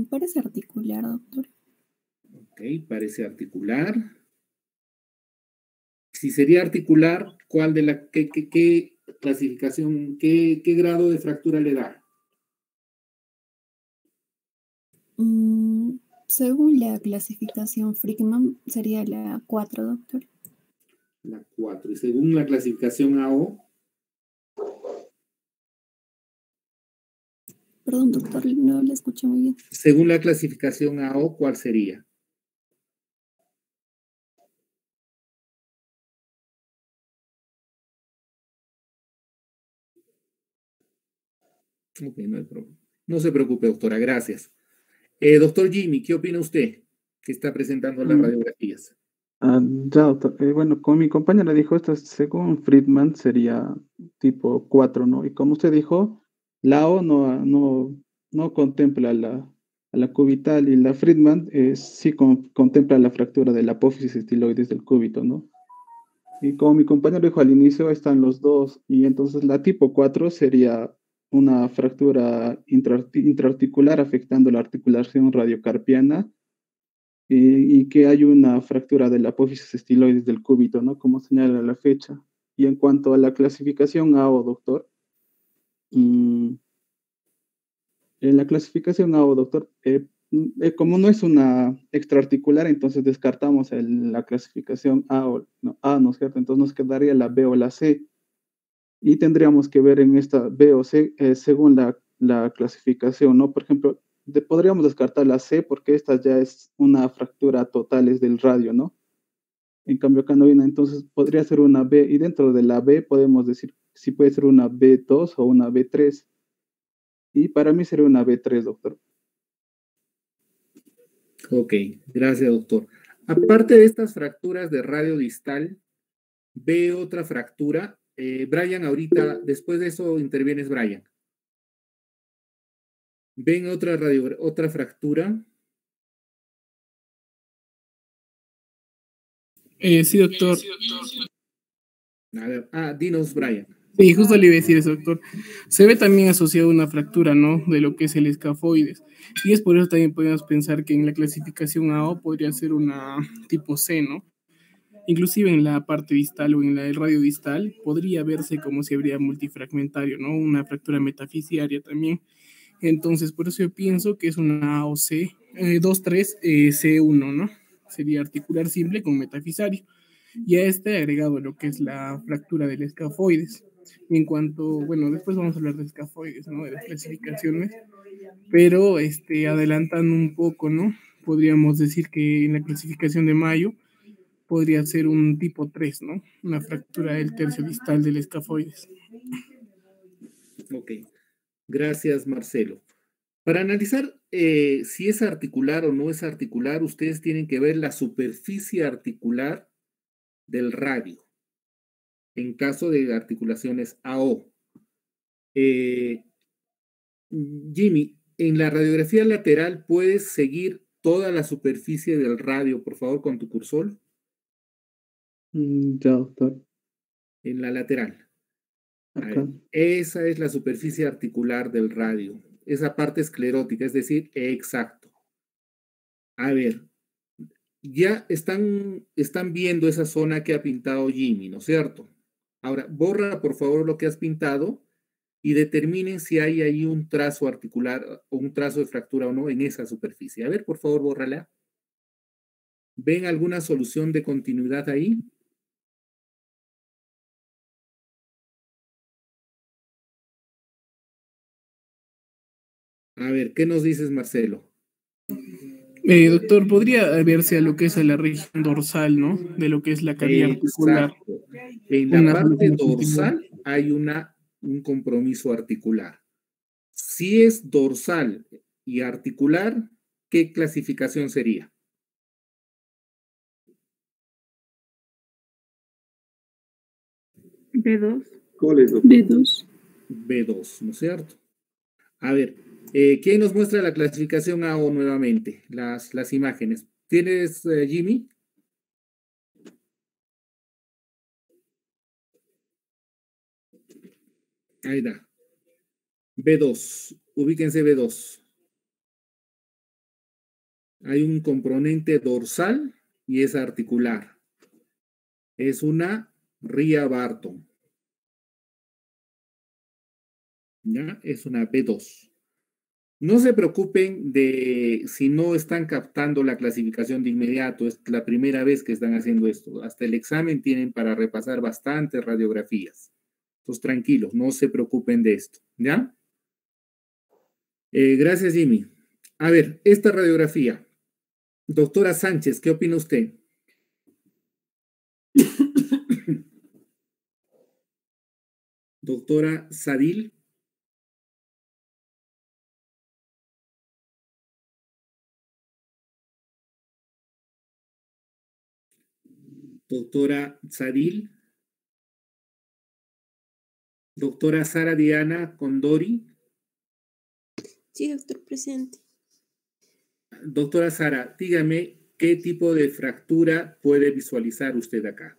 Parece articular, doctor. Ok, parece articular. Si sería articular, ¿cuál de la qué clasificación, qué grado de fractura le da? Según la clasificación Frickman, sería la 4, doctor. La 4. Y según la clasificación AO. Perdón, doctor, no le escuché muy bien. Según la clasificación AO, ¿cuál sería? Ok, no hay problema. No se preocupe, doctora, gracias. Doctor Jimmy, ¿qué opina usted que está presentando las radiografías? Ya, doctor. Bueno, como mi compañera dijo, esto según Friedman sería tipo 4, ¿no? Y como usted dijo, la O no contempla a la cubital y la Friedman sí contempla la fractura de la apófisis estiloides del cúbito, ¿no? Y como mi compañero dijo al inicio, están los dos, y entonces la tipo 4 sería una fractura intraarticular afectando la articulación radiocarpiana y que hay una fractura de la apófisis estiloides del cúbito, ¿no? Como señala la fecha. Y en cuanto a la clasificación AO, doctor, en la clasificación AO, doctor, como no es una extraarticular, entonces descartamos la clasificación ¿no es cierto? Entonces nos quedaría la B o la C. Y tendríamos que ver en esta B o C según la clasificación, ¿no? Por ejemplo, podríamos descartar la C porque esta ya es una fractura total, es del radio, ¿no? En cambio, acá no viene, entonces podría ser una B, y dentro de la B podemos decir si puede ser una B2 o una B3. Y para mí sería una B3, doctor. Ok, gracias, doctor. Aparte de estas fracturas de radio distal, ¿ve otra fractura? Brian, ahorita, después de eso intervienes, Brian. ¿Ven otra fractura? Sí, doctor. A ver, dinos, Brian. Sí, justo le iba a decir eso, doctor. Se ve también asociado a una fractura, ¿no? De lo que es el escafoides. Y es por eso también podemos pensar que en la clasificación AO podría ser una tipo C, ¿no? Inclusive en la parte distal o en la del radio distal podría verse como si habría multifragmentario, ¿no? Una fractura metafisiaria también. Entonces, por eso yo pienso que es una AOC 2-3 C1, ¿no? Sería articular simple con metafisario. Y a este agregado lo que es la fractura del escafoides. En cuanto, bueno, después vamos a hablar de escafoides, ¿no? De las clasificaciones, pero adelantando un poco, ¿no? Podríamos decir que en la clasificación de Mayo podría ser un tipo 3, ¿no? Una fractura del tercio distal del escafoides. Ok, gracias, Marcelo. Para analizar si es articular o no es articular, ustedes tienen que ver la superficie articular del radio, en caso de articulaciones AO. Jimmy, en la radiografía lateral, ¿puedes seguir toda la superficie del radio, por favor, con tu cursor? Ya, doctor. En la lateral. Acá. Esa es la superficie articular del radio. Esa parte esclerótica, es decir, exacto. A ver, ya están viendo esa zona que ha pintado Jimmy, ¿no es cierto? Ahora, borra por favor lo que has pintado y determinen si hay ahí un trazo articular o un trazo de fractura o no en esa superficie. A ver, por favor, bórrala. ¿Ven alguna solución de continuidad ahí? A ver, ¿qué nos dices, Marcelo? Doctor, podría verse a lo que es a la región dorsal, ¿no? De lo que es la cavidad articular. En la parte dorsal hay un compromiso articular. Si es dorsal y articular, ¿qué clasificación sería? B2. ¿Cuál es, doctor? B2. B2, ¿no es cierto? A ver, ¿quién nos muestra la clasificación AO nuevamente? Las imágenes. ¿Tienes, Jimmy? Ahí da. B2. Ubíquense B2. Hay un componente dorsal y es articular. Es una Ria Barton. ¿Ya? Es una B2. No se preocupen de si no están captando la clasificación de inmediato. Es la primera vez que están haciendo esto. Hasta el examen tienen para repasar bastantes radiografías. Entonces, tranquilos, no se preocupen de esto. ¿Ya? Gracias, Jimmy. A ver, esta radiografía. Doctora Sánchez, ¿qué opina usted? Doctora Sadil. Doctora Sadil. Doctora Sara Diana Condori. Sí, doctor, presente. Doctora Sara, dígame qué tipo de fractura puede visualizar usted acá.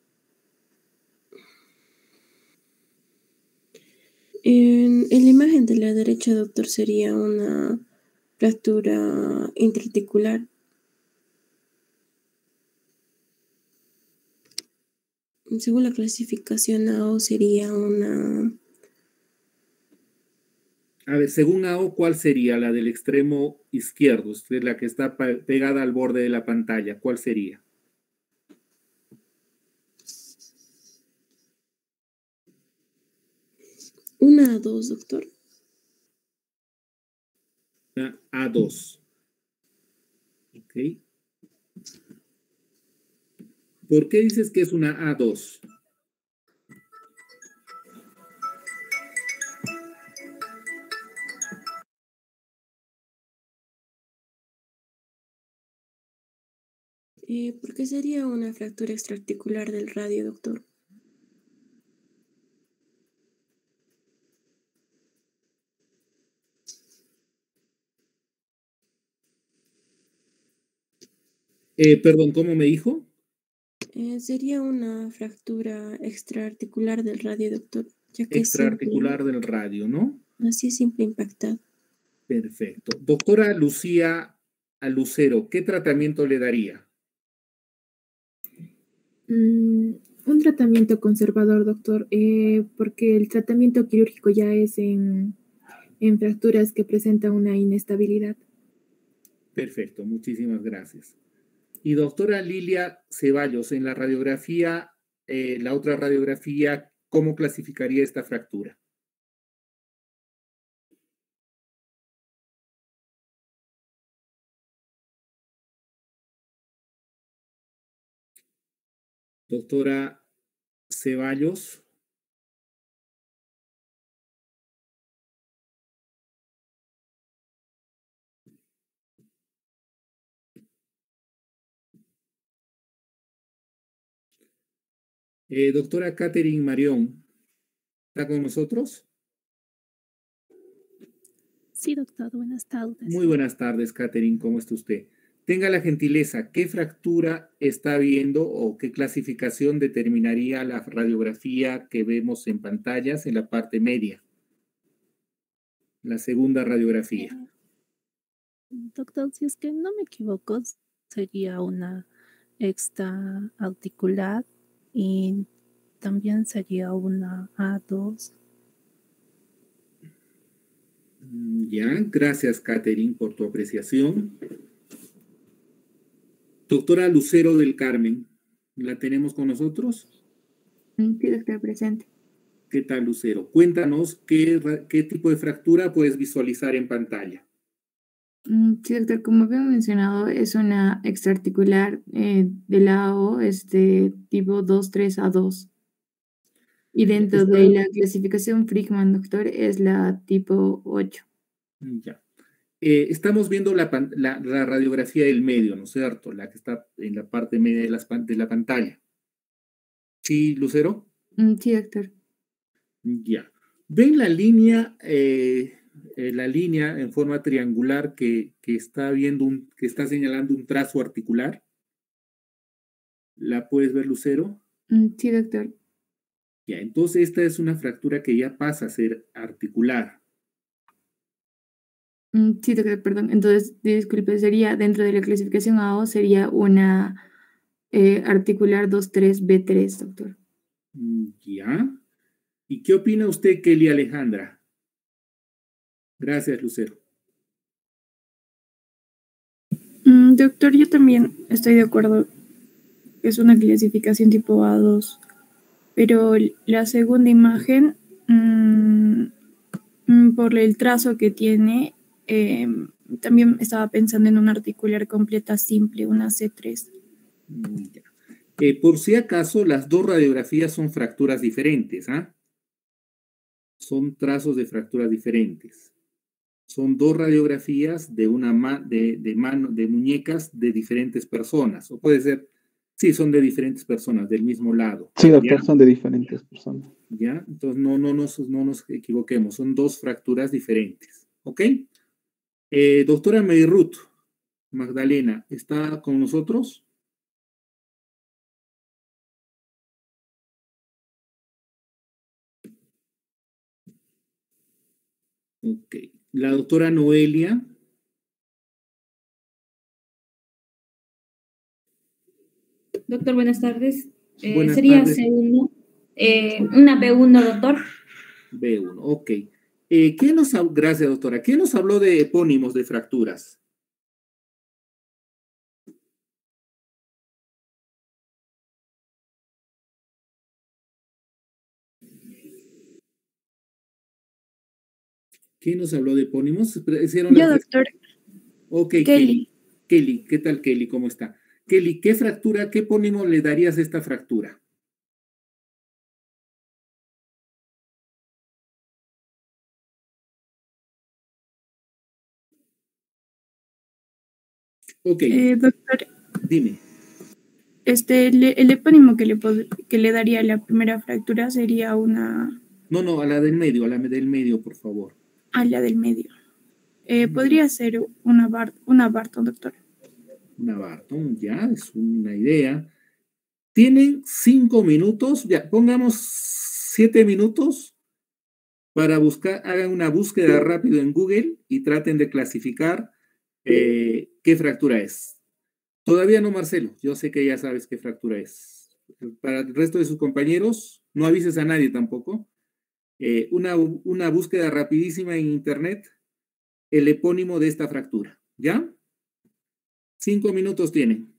En la imagen de la derecha, doctor, sería una fractura intraarticular. Según la clasificación AO sería una... A ver, según AO, ¿cuál sería la del extremo izquierdo? Usted, la que está pegada al borde de la pantalla, ¿cuál sería? Una A2, doctor. Una A2. Ok. ¿Por qué dices que es una A2? ¿Por qué sería una fractura extraarticular del radio, doctor? Perdón, ¿cómo me dijo? Sería una fractura extraarticular del radio, doctor, ya que es Extraarticular del radio, ¿no? así es simple impactado. Perfecto. Doctora Lucía Alucero, ¿qué tratamiento le daría? Un tratamiento conservador, doctor, porque el tratamiento quirúrgico ya es en fracturas que presentan una inestabilidad. Perfecto, muchísimas gracias. Y doctora Lilia Ceballos, en la radiografía, la otra radiografía, ¿cómo clasificaría esta fractura? Doctora Ceballos. Doctora Catherine Marión, ¿está con nosotros? Sí, doctor, buenas tardes. Muy buenas tardes, Catherine, ¿cómo está usted? Tenga la gentileza, ¿qué fractura está viendo o qué clasificación determinaría la radiografía que vemos en pantallas en la parte media? La segunda radiografía. Doctor, si es que no me equivoco, sería una extraarticular y también sería una A2. Ya, gracias, Catherine, por tu apreciación. Doctora Lucero del Carmen, ¿la tenemos con nosotros? Sí, doctor, presente. ¿Qué tal, Lucero? Cuéntanos qué tipo de fractura puedes visualizar en pantalla. Sí, doctor, como había mencionado, es una extraarticular de la AO, tipo 2-3A2. Y dentro de la clasificación Frickman, doctor, es la tipo 8. Ya. Estamos viendo la radiografía del medio, ¿no es cierto? La que está en la parte media de la pantalla. ¿Sí, Lucero? Sí, doctor. Ya. ¿Ven la línea en forma triangular que está que está señalando un trazo articular? ¿La puedes ver, Lucero? Sí, doctor. Ya, entonces esta es una fractura que ya pasa a ser articular. Sí, doctor, perdón. Entonces, disculpe, sería dentro de la clasificación AO, sería una articular 2-3-B3, doctor. Ya. ¿Y qué opina usted, Kelly Alejandra? Gracias, Lucero. Doctor, yo también estoy de acuerdo. Es una clasificación tipo A2. Pero la segunda imagen, por el trazo que tiene, también estaba pensando en una articular completa simple, una C3. Por si acaso, las dos radiografías son fracturas diferentes, ¿ah? Son trazos de fracturas diferentes. Son dos radiografías de de muñecas de diferentes personas. O puede ser, sí, son de diferentes personas, del mismo lado. Sí, doctor, son de diferentes personas. ¿Ya? Entonces no nos equivoquemos, son dos fracturas diferentes. ¿Ok? Doctora Meirut Magdalena, ¿está con nosotros? Ok. La doctora Noelia. Doctor, buenas tardes. Buenas sería tardes. C1, una B1, doctor. B1, ok. Gracias, doctora. ¿Quién nos habló de epónimos de fracturas? ¿Quién nos habló de epónimos? Yo, doctor. Ok, Kelly. Kelly, ¿qué tal, Kelly? ¿Cómo está? Kelly, ¿qué epónimo le darías a esta fractura? Ok. Doctor. Dime. El epónimo que le daría a la primera fractura sería una... No, a la del medio, por favor. A la del medio. Podría ser una Barton, doctor. Una Barton, ya, es una idea. Tienen 5 minutos, ya, pongamos 7 minutos para buscar, hagan una búsqueda rápido en Google y traten de clasificar qué fractura es. Todavía no, Marcelo, yo sé que ya sabes qué fractura es. Para el resto de sus compañeros, no avises a nadie tampoco. Una búsqueda rapidísima en internet, el epónimo de esta fractura, ¿ya? 5 minutos tienen.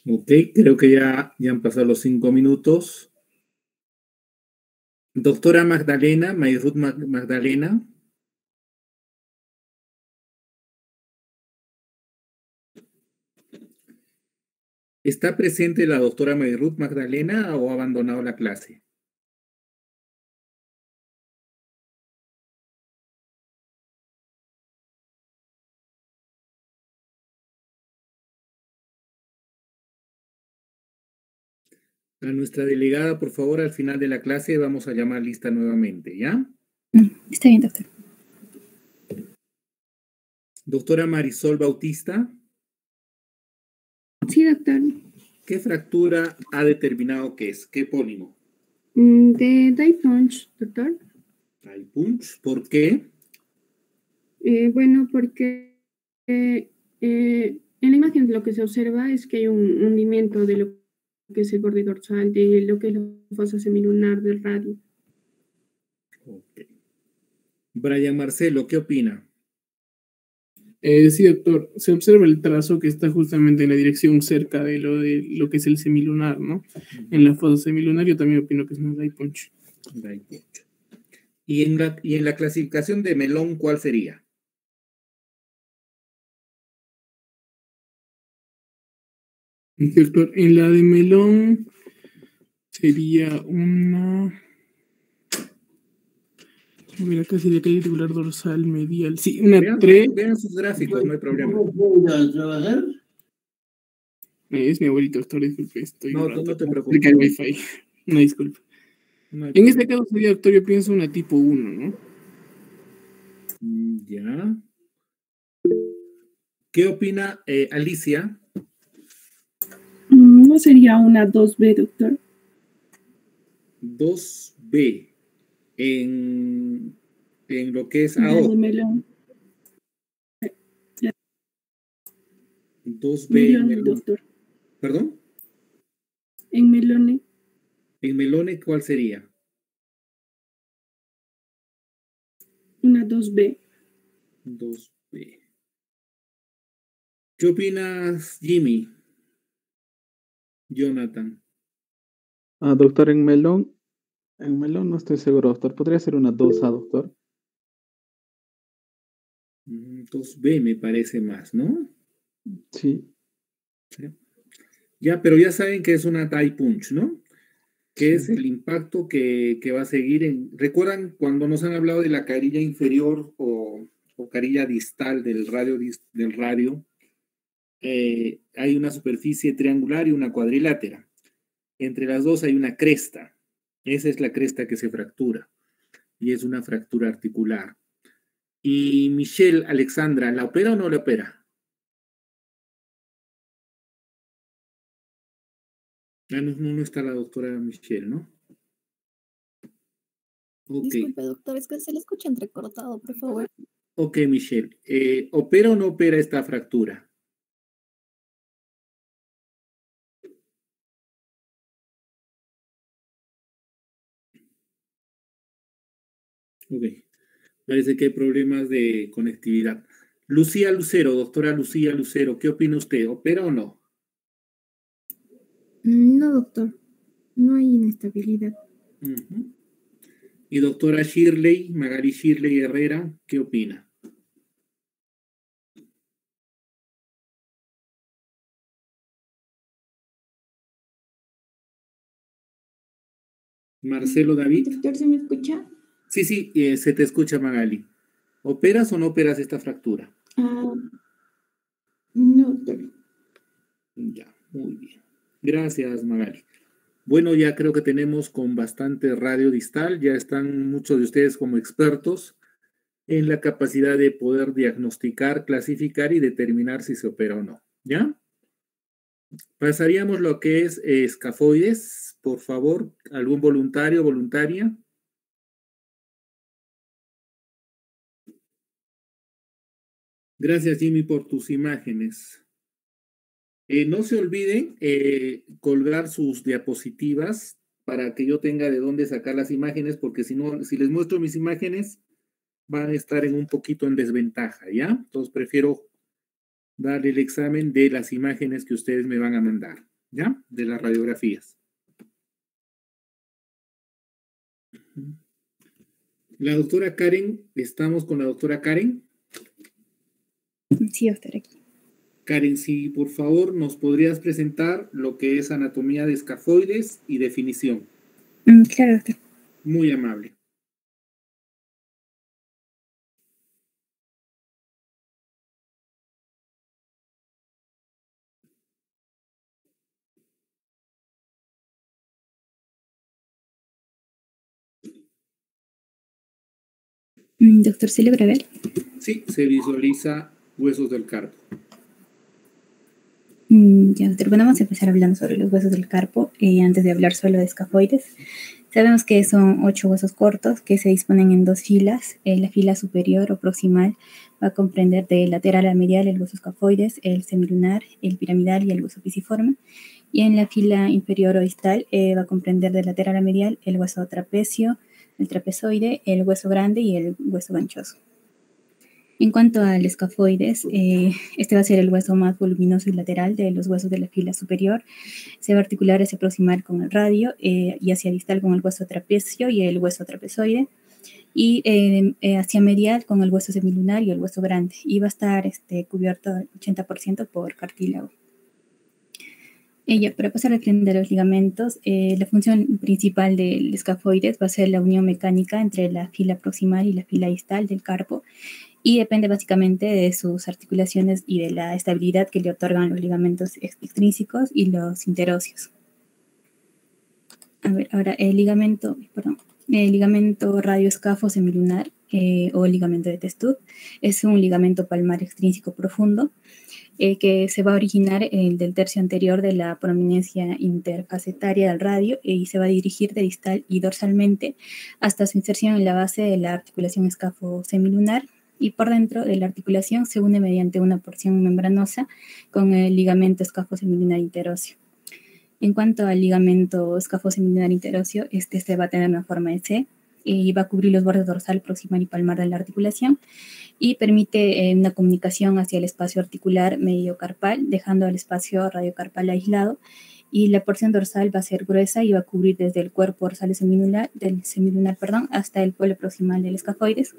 Ok, creo que ya han pasado los 5 minutos. Doctora Magdalena, Mayruth Magdalena. ¿Está presente la doctora Mayruth Magdalena o ha abandonado la clase? A nuestra delegada, por favor, al final de la clase vamos a llamar lista nuevamente, ¿ya? Está bien, doctor. Doctora Marisol Bautista. Sí, doctor. ¿Qué fractura ha determinado que es? ¿Qué epónimo? De die punch, doctor. Die punch, ¿por qué? Bueno, porque en la imagen lo que se observa es que hay un hundimiento de lo que es el borde dorsal de lo que es la fosa semilunar del radio. Ok. Brian Marcelo, ¿qué opina? Sí, doctor. Se observa el trazo que está justamente en la dirección cerca de lo que es el semilunar, ¿no? En la fosa semilunar yo también opino que es un dye punch. Dye punch. ¿Y en la clasificación de melón, cuál sería? Doctor, en la de melón sería una... Mira, acá sería calle articular dorsal medial. Sí, una 3. Vean sus gráficos, no hay problema. Es mi abuelito, doctor, disculpe, estoy No, un rato no te preocupes. cerca del wifi. Una disculpa. En este caso sería, doctor, yo pienso una tipo 1, ¿no? Ya. ¿Qué opina Alicia? ¿No sería una 2B, doctor? 2B. En lo que es La AO. de melón. 2B Melón, en melón. doctor. ¿Perdón? En melone. En melone, ¿cuál sería? Una 2B. 2B. ¿Qué opinas, Jimmy? Jonathan. Doctor, en melón no estoy seguro, doctor. ¿Podría ser una 2A, doctor? 2B me parece más, ¿no? Sí. Ya, pero ya saben que es una tie punch, ¿no? Que es el impacto que va a seguir en... ¿Recuerdan cuando nos han hablado de la carilla inferior o carilla distal del radio? Hay una superficie triangular y una cuadrilátera. Entre las dos hay una cresta. Esa es la cresta que se fractura. Y es una fractura articular. Y Michelle, Alexandra, ¿la opera o no la opera? No está la doctora Michelle, ¿no? Okay. Disculpe, doctor, es que se le escucha entrecortado, por favor. Ok, Michelle. ¿Opera o no opera esta fractura? Ok. Parece que hay problemas de conectividad. Lucía Lucero, doctora Lucía Lucero, ¿qué opina usted? ¿Opera o no? No, doctor. No hay inestabilidad. Y doctora Shirley, Magali Shirley Herrera, ¿qué opina? Marcelo David. Doctor, ¿se me escucha? Sí, se te escucha, Magali. ¿Operas o no operas esta fractura? No, doctor. Ya, muy bien. Gracias, Magali. Bueno, ya creo que tenemos con bastante radio distal, ya están muchos de ustedes como expertos en la capacidad de poder diagnosticar, clasificar y determinar si se opera o no, ¿ya? Pasaríamos lo que es escafoides, por favor, algún voluntario o voluntaria. Gracias, Jimmy, por tus imágenes. No se olviden colgar sus diapositivas para que yo tenga de dónde sacar las imágenes, porque si no, si les muestro mis imágenes, van a estar en un poquito en desventaja, ¿ya? Entonces prefiero darle el examen de las imágenes que ustedes me van a mandar, ¿ya? De las radiografías. La doctora Karen, ¿estamos con la doctora Karen? Sí, doctor, aquí. Karen, si por favor nos podrías presentar lo que es anatomía de escafoides y definición. Claro, doctor. Muy amable. Doctor, ¿se logra ver? Sí, se visualiza huesos del carpo. Ya, doctor, bueno, vamos a empezar hablando sobre los huesos del carpo, antes de hablar solo de escafoides. Sabemos que son 8 huesos cortos que se disponen en 2 filas. La fila superior o proximal va a comprender de lateral a medial el hueso escafoides, el semilunar, el piramidal y el hueso pisiforme. Y en la fila inferior o distal va a comprender de lateral a medial el hueso trapecio, el trapezoide, el hueso grande y el hueso ganchoso. En cuanto al escafoides, este va a ser el hueso más voluminoso y lateral de los huesos de la fila superior. Se va a articular hacia proximal con el radio y hacia distal con el hueso trapecio y el hueso trapezoide. Y hacia medial con el hueso semilunar y el hueso grande. Y va a estar cubierto al 80% por cartílago. Para pasar al tren de los ligamentos, la función principal del escafoides va a ser la unión mecánica entre la fila proximal y la fila distal del carpo, y depende básicamente de sus articulaciones y de la estabilidad que le otorgan los ligamentos extrínsecos y los interóseos. A ver, ahora el ligamento radioescafo semilunar o ligamento de Testud es un ligamento palmar extrínseco profundo que se va a originar del tercio anterior de la prominencia interfacetaria del radio y se va a dirigir de distal y dorsalmente hasta su inserción en la base de la articulación escafo semilunar, y por dentro de la articulación se une mediante una porción membranosa con el ligamento escafo semilunar interóseo. En cuanto al ligamento escafo semilunar interóseo, se va a tener una forma de C y va a cubrir los bordes dorsal, proximal y palmar de la articulación y permite una comunicación hacia el espacio articular mediocarpal, dejando el espacio radiocarpal aislado, y la porción dorsal va a ser gruesa y va a cubrir desde el cuerpo dorsal del semilunar hasta el polo proximal del escafoides,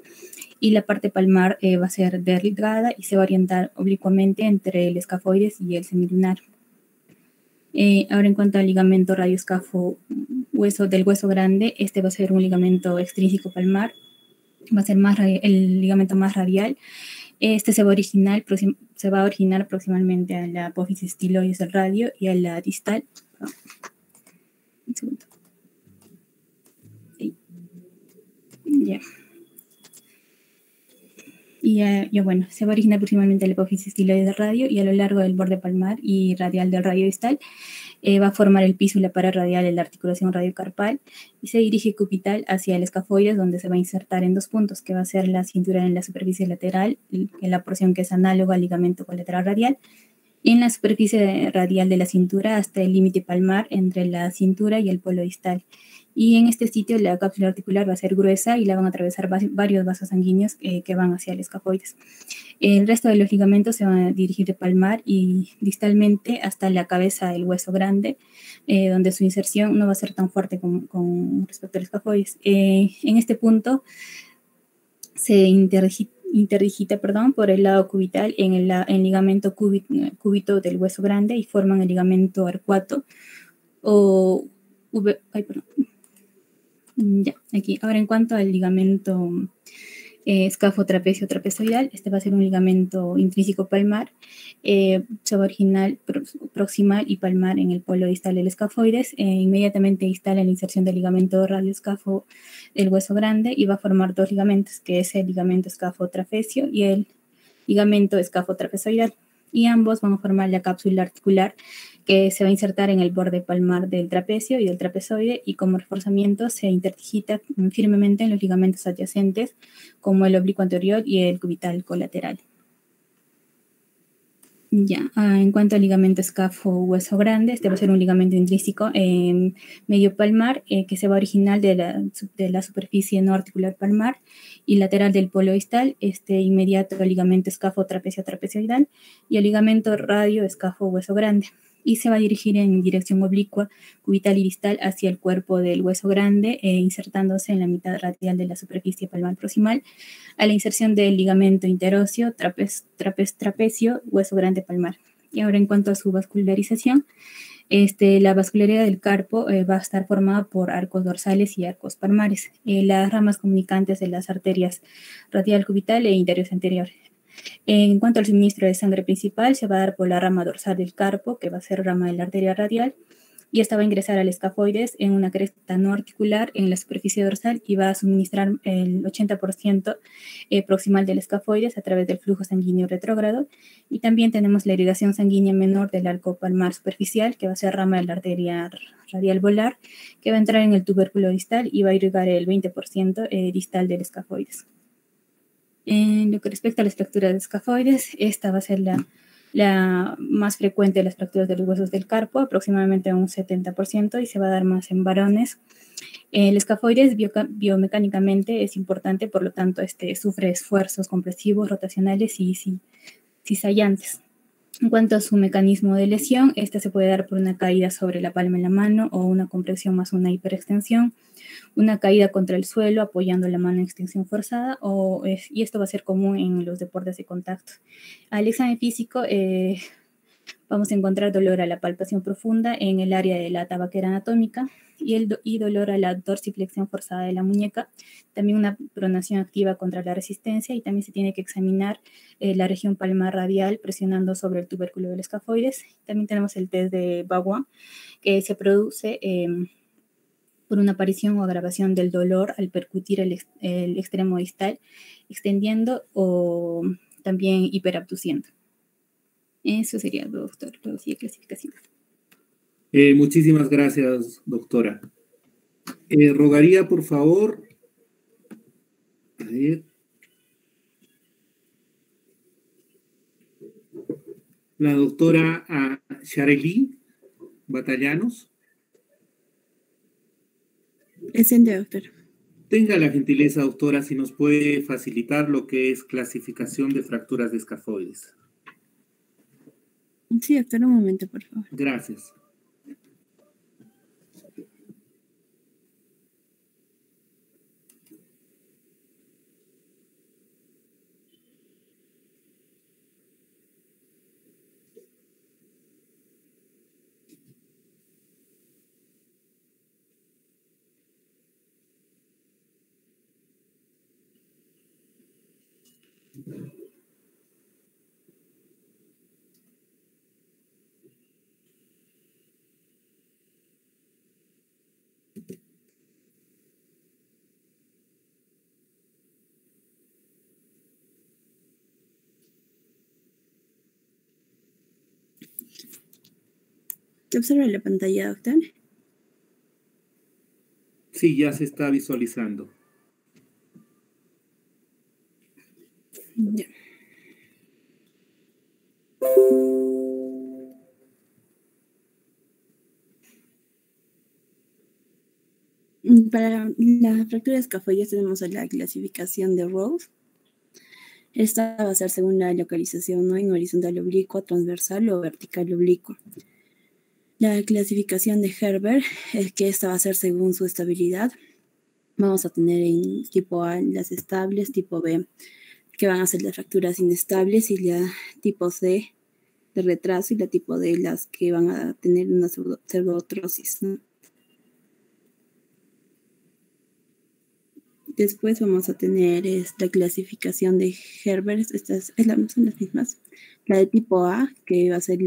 y la parte palmar va a ser delgada y se va a orientar oblicuamente entre el escafoides y el semilunar. Ahora, en cuanto al ligamento radioescafo del hueso grande, va a ser un ligamento extrínseco palmar, va a ser el ligamento más radial. Se va a originar proximalmente a la apófisis estiloides del radio y a la distal. Un segundo. Sí. Ya. Y bueno, se va a originar proximalmente a la apófisis estiloides del radio y a lo largo del borde palmar y radial del radio distal. Va a formar el piso y la pared radial de la articulación radiocarpal y se dirige cubital hacia el escafoides, donde se va a insertar en 2 puntos, que va a ser la cintura en la superficie lateral, en la porción que es análoga al ligamento colateral radial, y en la superficie radial de la cintura hasta el límite palmar entre la cintura y el polo distal. Y en este sitio la cápsula articular va a ser gruesa y la van a atravesar varios vasos sanguíneos que van hacia el escafoides. El resto de los ligamentos se van a dirigir de palmar y distalmente hasta la cabeza del hueso grande, donde su inserción no va a ser tan fuerte con respecto al escafoides. En este punto se interdigita por el lado cubital en el ligamento cúbito del hueso grande y forman el ligamento arcuato o Ya, aquí. Ahora, en cuanto al ligamento escafo trapecio trapezoidal, va a ser un ligamento intrínseco palmar, se va a originar proximal y palmar en el polo distal del escafoides, inmediatamente distal en la inserción del ligamento radioescafo del hueso grande, y va a formar 2 ligamentos, que es el ligamento escafo trapecio y el ligamento escafo trapezoidal, y ambos van a formar la cápsula articular que se va a insertar en el borde palmar del trapecio y del trapezoide, y como reforzamiento se interdigita firmemente en los ligamentos adyacentes como el oblicuo anterior y el cubital colateral. Ya, en cuanto al ligamento escafo hueso grande, va a ser un ligamento intrínseco medio palmar que se va a originar de la superficie no articular palmar y lateral del polo distal, inmediato al ligamento escafo trapecio trapezoidal y el ligamento radio escafo hueso grande, y se va a dirigir en dirección oblicua, cubital y distal hacia el cuerpo del hueso grande, insertándose en la mitad radial de la superficie palmar proximal, a la inserción del ligamento interóseo, trapecio, hueso grande palmar. Y ahora, en cuanto a su vascularización, la vascularidad del carpo va a estar formada por arcos dorsales y arcos palmares, las ramas comunicantes de las arterias radial, cubital e interior anterior. En cuanto al suministro de sangre principal, se va a dar por la rama dorsal del carpo, que va a ser rama de la arteria radial, y esta va a ingresar al escafoides en una cresta no articular en la superficie dorsal y va a suministrar el 80% proximal del escafoides a través del flujo sanguíneo retrógrado. Y también tenemos la irrigación sanguínea menor del arco palmar superficial, que va a ser rama de la arteria radial volar, que va a entrar en el tubérculo distal y va a irrigar el 20% distal del escafoides. En lo que respecta a las fracturas de escafoides, esta va a ser la más frecuente de las fracturas de los huesos del carpo, aproximadamente un 70%, y se va a dar más en varones. El escafoides biomecánicamente es importante, por lo tanto, sufre esfuerzos compresivos, rotacionales y cizallantes. En cuanto a su mecanismo de lesión, este se puede dar por una caída sobre la palma de la mano o una compresión más una hiperextensión, una caída contra el suelo apoyando la mano en extensión forzada, y esto va a ser común en los deportes de contacto. Al examen físico vamos a encontrar dolor a la palpación profunda en el área de la tabaquera anatómica y dolor a la dorsiflexión forzada de la muñeca, también una pronación activa contra la resistencia, y también se tiene que examinar la región palmar radial presionando sobre el tubérculo del escafoides. También tenemos el test de Vauban, que se produce por una aparición o agravación del dolor al percutir el extremo distal, extendiendo o también hiperabduciendo. Eso sería, doctor, la clasificación. Muchísimas gracias, doctora. Rogaría, por favor, a ver, la doctora Sharely Batallanos. Presente, doctor. Tenga la gentileza, doctora, si nos puede facilitar lo que es clasificación de fracturas de escafoides. Sí, doctor, un momento, por favor. Gracias. ¿Qué observa en la pantalla, doctor? Sí, ya se está visualizando. Ya. Para la fractura de escafoides tenemos la clasificación de Rose. Esta va a ser según la localización, ¿no? En horizontal oblicuo, transversal o vertical oblicuo. La clasificación de Herbert es que esta va a ser según su estabilidad. Vamos a tener en tipo A las estables, tipo B que van a ser las fracturas inestables, y la tipo C de retraso, y la tipo D las que van a tener una pseudoartrosis, ¿no? Después vamos a tener la clasificación de Herbert, son las mismas. La de tipo A, que va a ser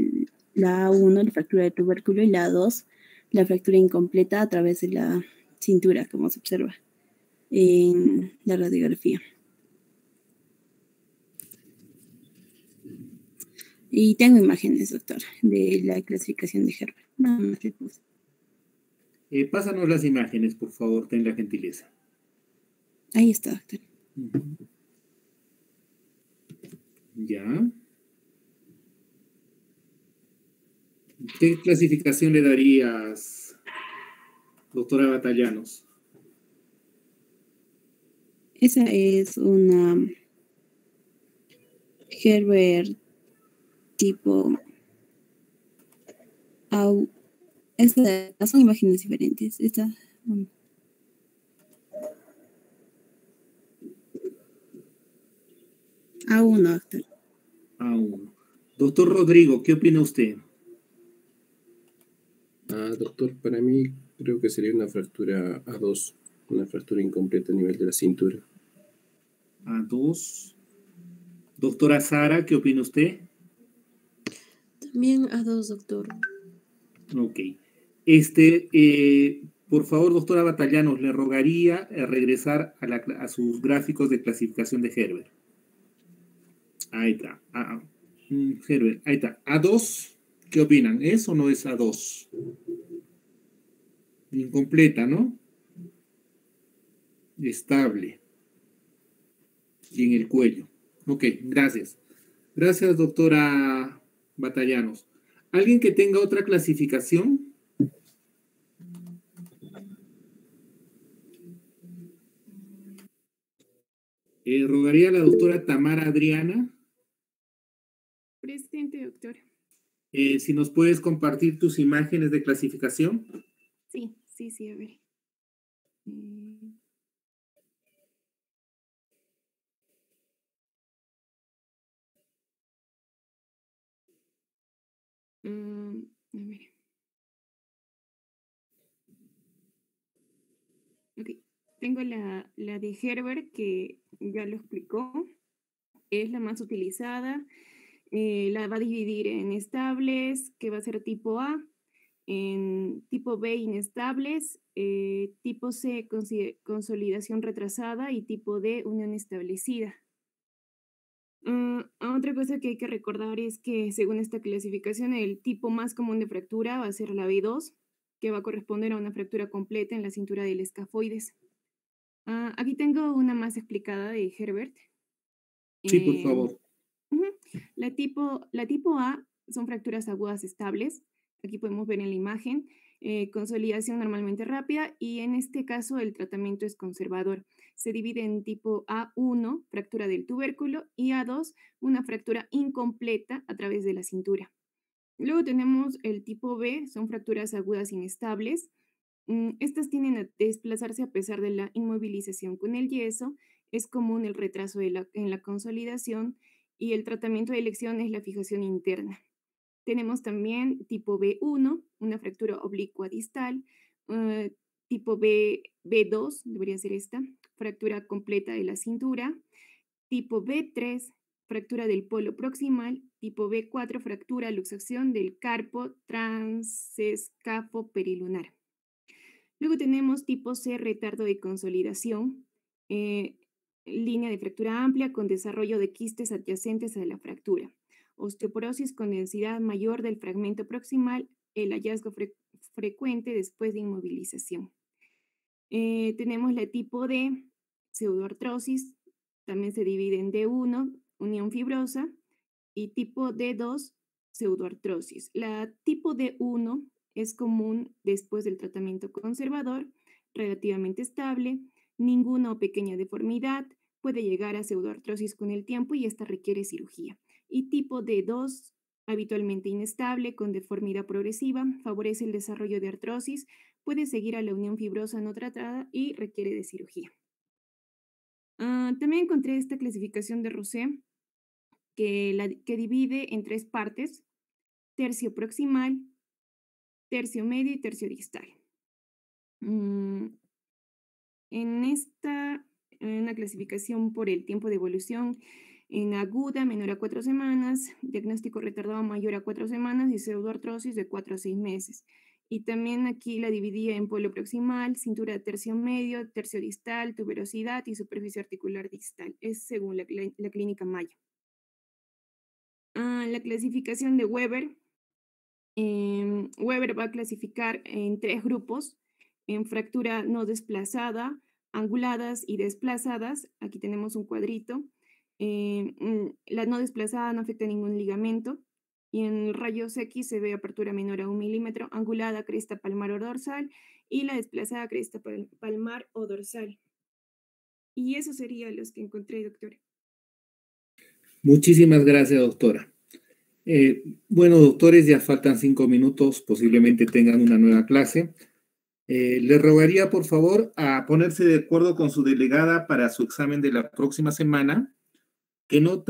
la A1, la fractura de tubérculo, y la A2, la fractura incompleta a través de la cintura, como se observa en la radiografía. Y tengo imágenes, doctor, de la clasificación de Herbert. Nada más le puse. Pásanos las imágenes, por favor, ten la gentileza. Ahí está, doctor. Ya. ¿Qué clasificación le darías, doctora Batallanos? Esa es una Herbert tipo son imágenes diferentes. A1, doctor. A1. Doctor Rodrigo, ¿qué opina usted? Doctor, para mí creo que sería una fractura A2, una fractura incompleta a nivel de la cintura. A2. Doctora Sara, ¿qué opina usted? También A2, doctor. Ok. Por favor, doctora Batallanos, le rogaría regresar a sus gráficos de clasificación de Herbert. Ahí está. Herbert, ahí está. A2, ¿qué opinan? ¿Es o no es A2? Incompleta, ¿no? Estable. Y en el cuello. Ok, gracias. Gracias, doctora Batallanos. ¿Alguien que tenga otra clasificación? Rogaría a la doctora Tamara Adriana. Presente, doctor. Si nos puedes compartir tus imágenes de clasificación. Sí, a ver. A ver. Ok, tengo la de Herbert, que ya lo explicó, es la más utilizada. La va a dividir en estables, que va a ser tipo A, en tipo B inestables, tipo C consolidación retrasada y tipo D unión establecida. Otra cosa que hay que recordar es que según esta clasificación el tipo más común de fractura va a ser la B2, que va a corresponder a una fractura completa en la cintura del escafoides. Aquí tengo una más explicada de Herbert. Sí, por favor. La tipo A son fracturas agudas estables. Aquí podemos ver en la imagen. Consolidación normalmente rápida y en este caso el tratamiento es conservador. Se divide en tipo A1, fractura del tubérculo, y A2, una fractura incompleta a través de la cintura. Luego tenemos el tipo B, son fracturas agudas inestables. Estas tienden a desplazarse a pesar de la inmovilización con el yeso. Es común el retraso en la consolidación y el tratamiento de elección es la fijación interna. Tenemos también tipo B1, una fractura oblicua distal, tipo B2, debería ser esta, fractura completa de la cintura, tipo B3, fractura del polo proximal, tipo B4, fractura luxación del carpo transescafo perilunar. Luego tenemos tipo C, retardo de consolidación, línea de fractura amplia con desarrollo de quistes adyacentes a la fractura. Osteoporosis con densidad mayor del fragmento proximal, el hallazgo frecuente después de inmovilización. Tenemos la tipo D, pseudoartrosis, también se divide en D1, unión fibrosa, y tipo D2, pseudoartrosis. La tipo D1 es común después del tratamiento conservador, relativamente estable, ninguna o pequeña deformidad, puede llegar a pseudoartrosis con el tiempo y esta requiere cirugía. Y tipo D2, habitualmente inestable, con deformidad progresiva, favorece el desarrollo de artrosis, puede seguir a la unión fibrosa no tratada y requiere de cirugía. También encontré esta clasificación de Rosé, que divide en 3 partes: tercio proximal, tercio medio y tercio distal. En una clasificación por el tiempo de evolución, en aguda menor a 4 semanas, diagnóstico retardado mayor a 4 semanas y pseudoartrosis de 4 a 6 meses. Y también aquí la dividía en polo proximal, cintura de tercio medio, tercio distal, tuberosidad y superficie articular distal. Es según la clínica Mayo. La clasificación de Weber. Weber va a clasificar en 3 grupos, en fractura no desplazada, anguladas y desplazadas. Aquí tenemos un cuadrito. La no desplazada no afecta a ningún ligamento. Y en rayos X se ve apertura menor a 1 milímetro, angulada, cresta palmar o dorsal, y la desplazada, cresta palmar o dorsal. Y eso sería los que encontré, doctor. Muchísimas gracias, doctora. Bueno, doctores, ya faltan 5 minutos, posiblemente tengan una nueva clase. Les rogaría, por favor, a ponerse de acuerdo con su delegada para su examen de la próxima semana, que no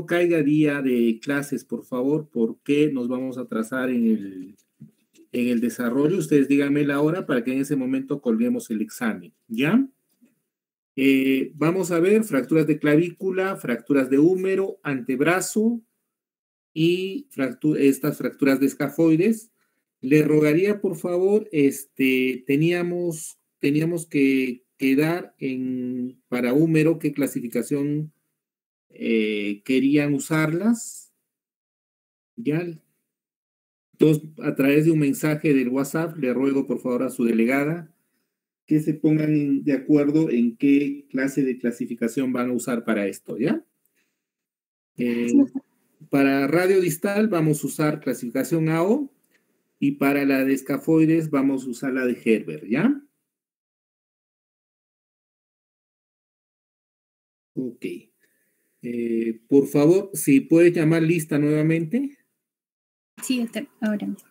caiga día de clases, por favor, porque nos vamos a atrasar en el desarrollo. Ustedes díganme la hora para que en ese momento colguemos el examen, ¿ya? Vamos a ver fracturas de clavícula, fracturas de húmero, antebrazo y estas fracturas de escafoides. Le rogaría, por favor, teníamos que quedar para húmero qué clasificación querían usarlas. Ya. Entonces, a través de un mensaje del WhatsApp, le ruego, por favor, a su delegada que se pongan de acuerdo en qué clase de clasificación van a usar para esto, ¿ya? Para radio distal vamos a usar clasificación AO y para la de escafoides vamos a usar la de Herbert, ¿ya? Ok. Por favor, si puedes llamar lista nuevamente. Sí, doctor, ahora mismo.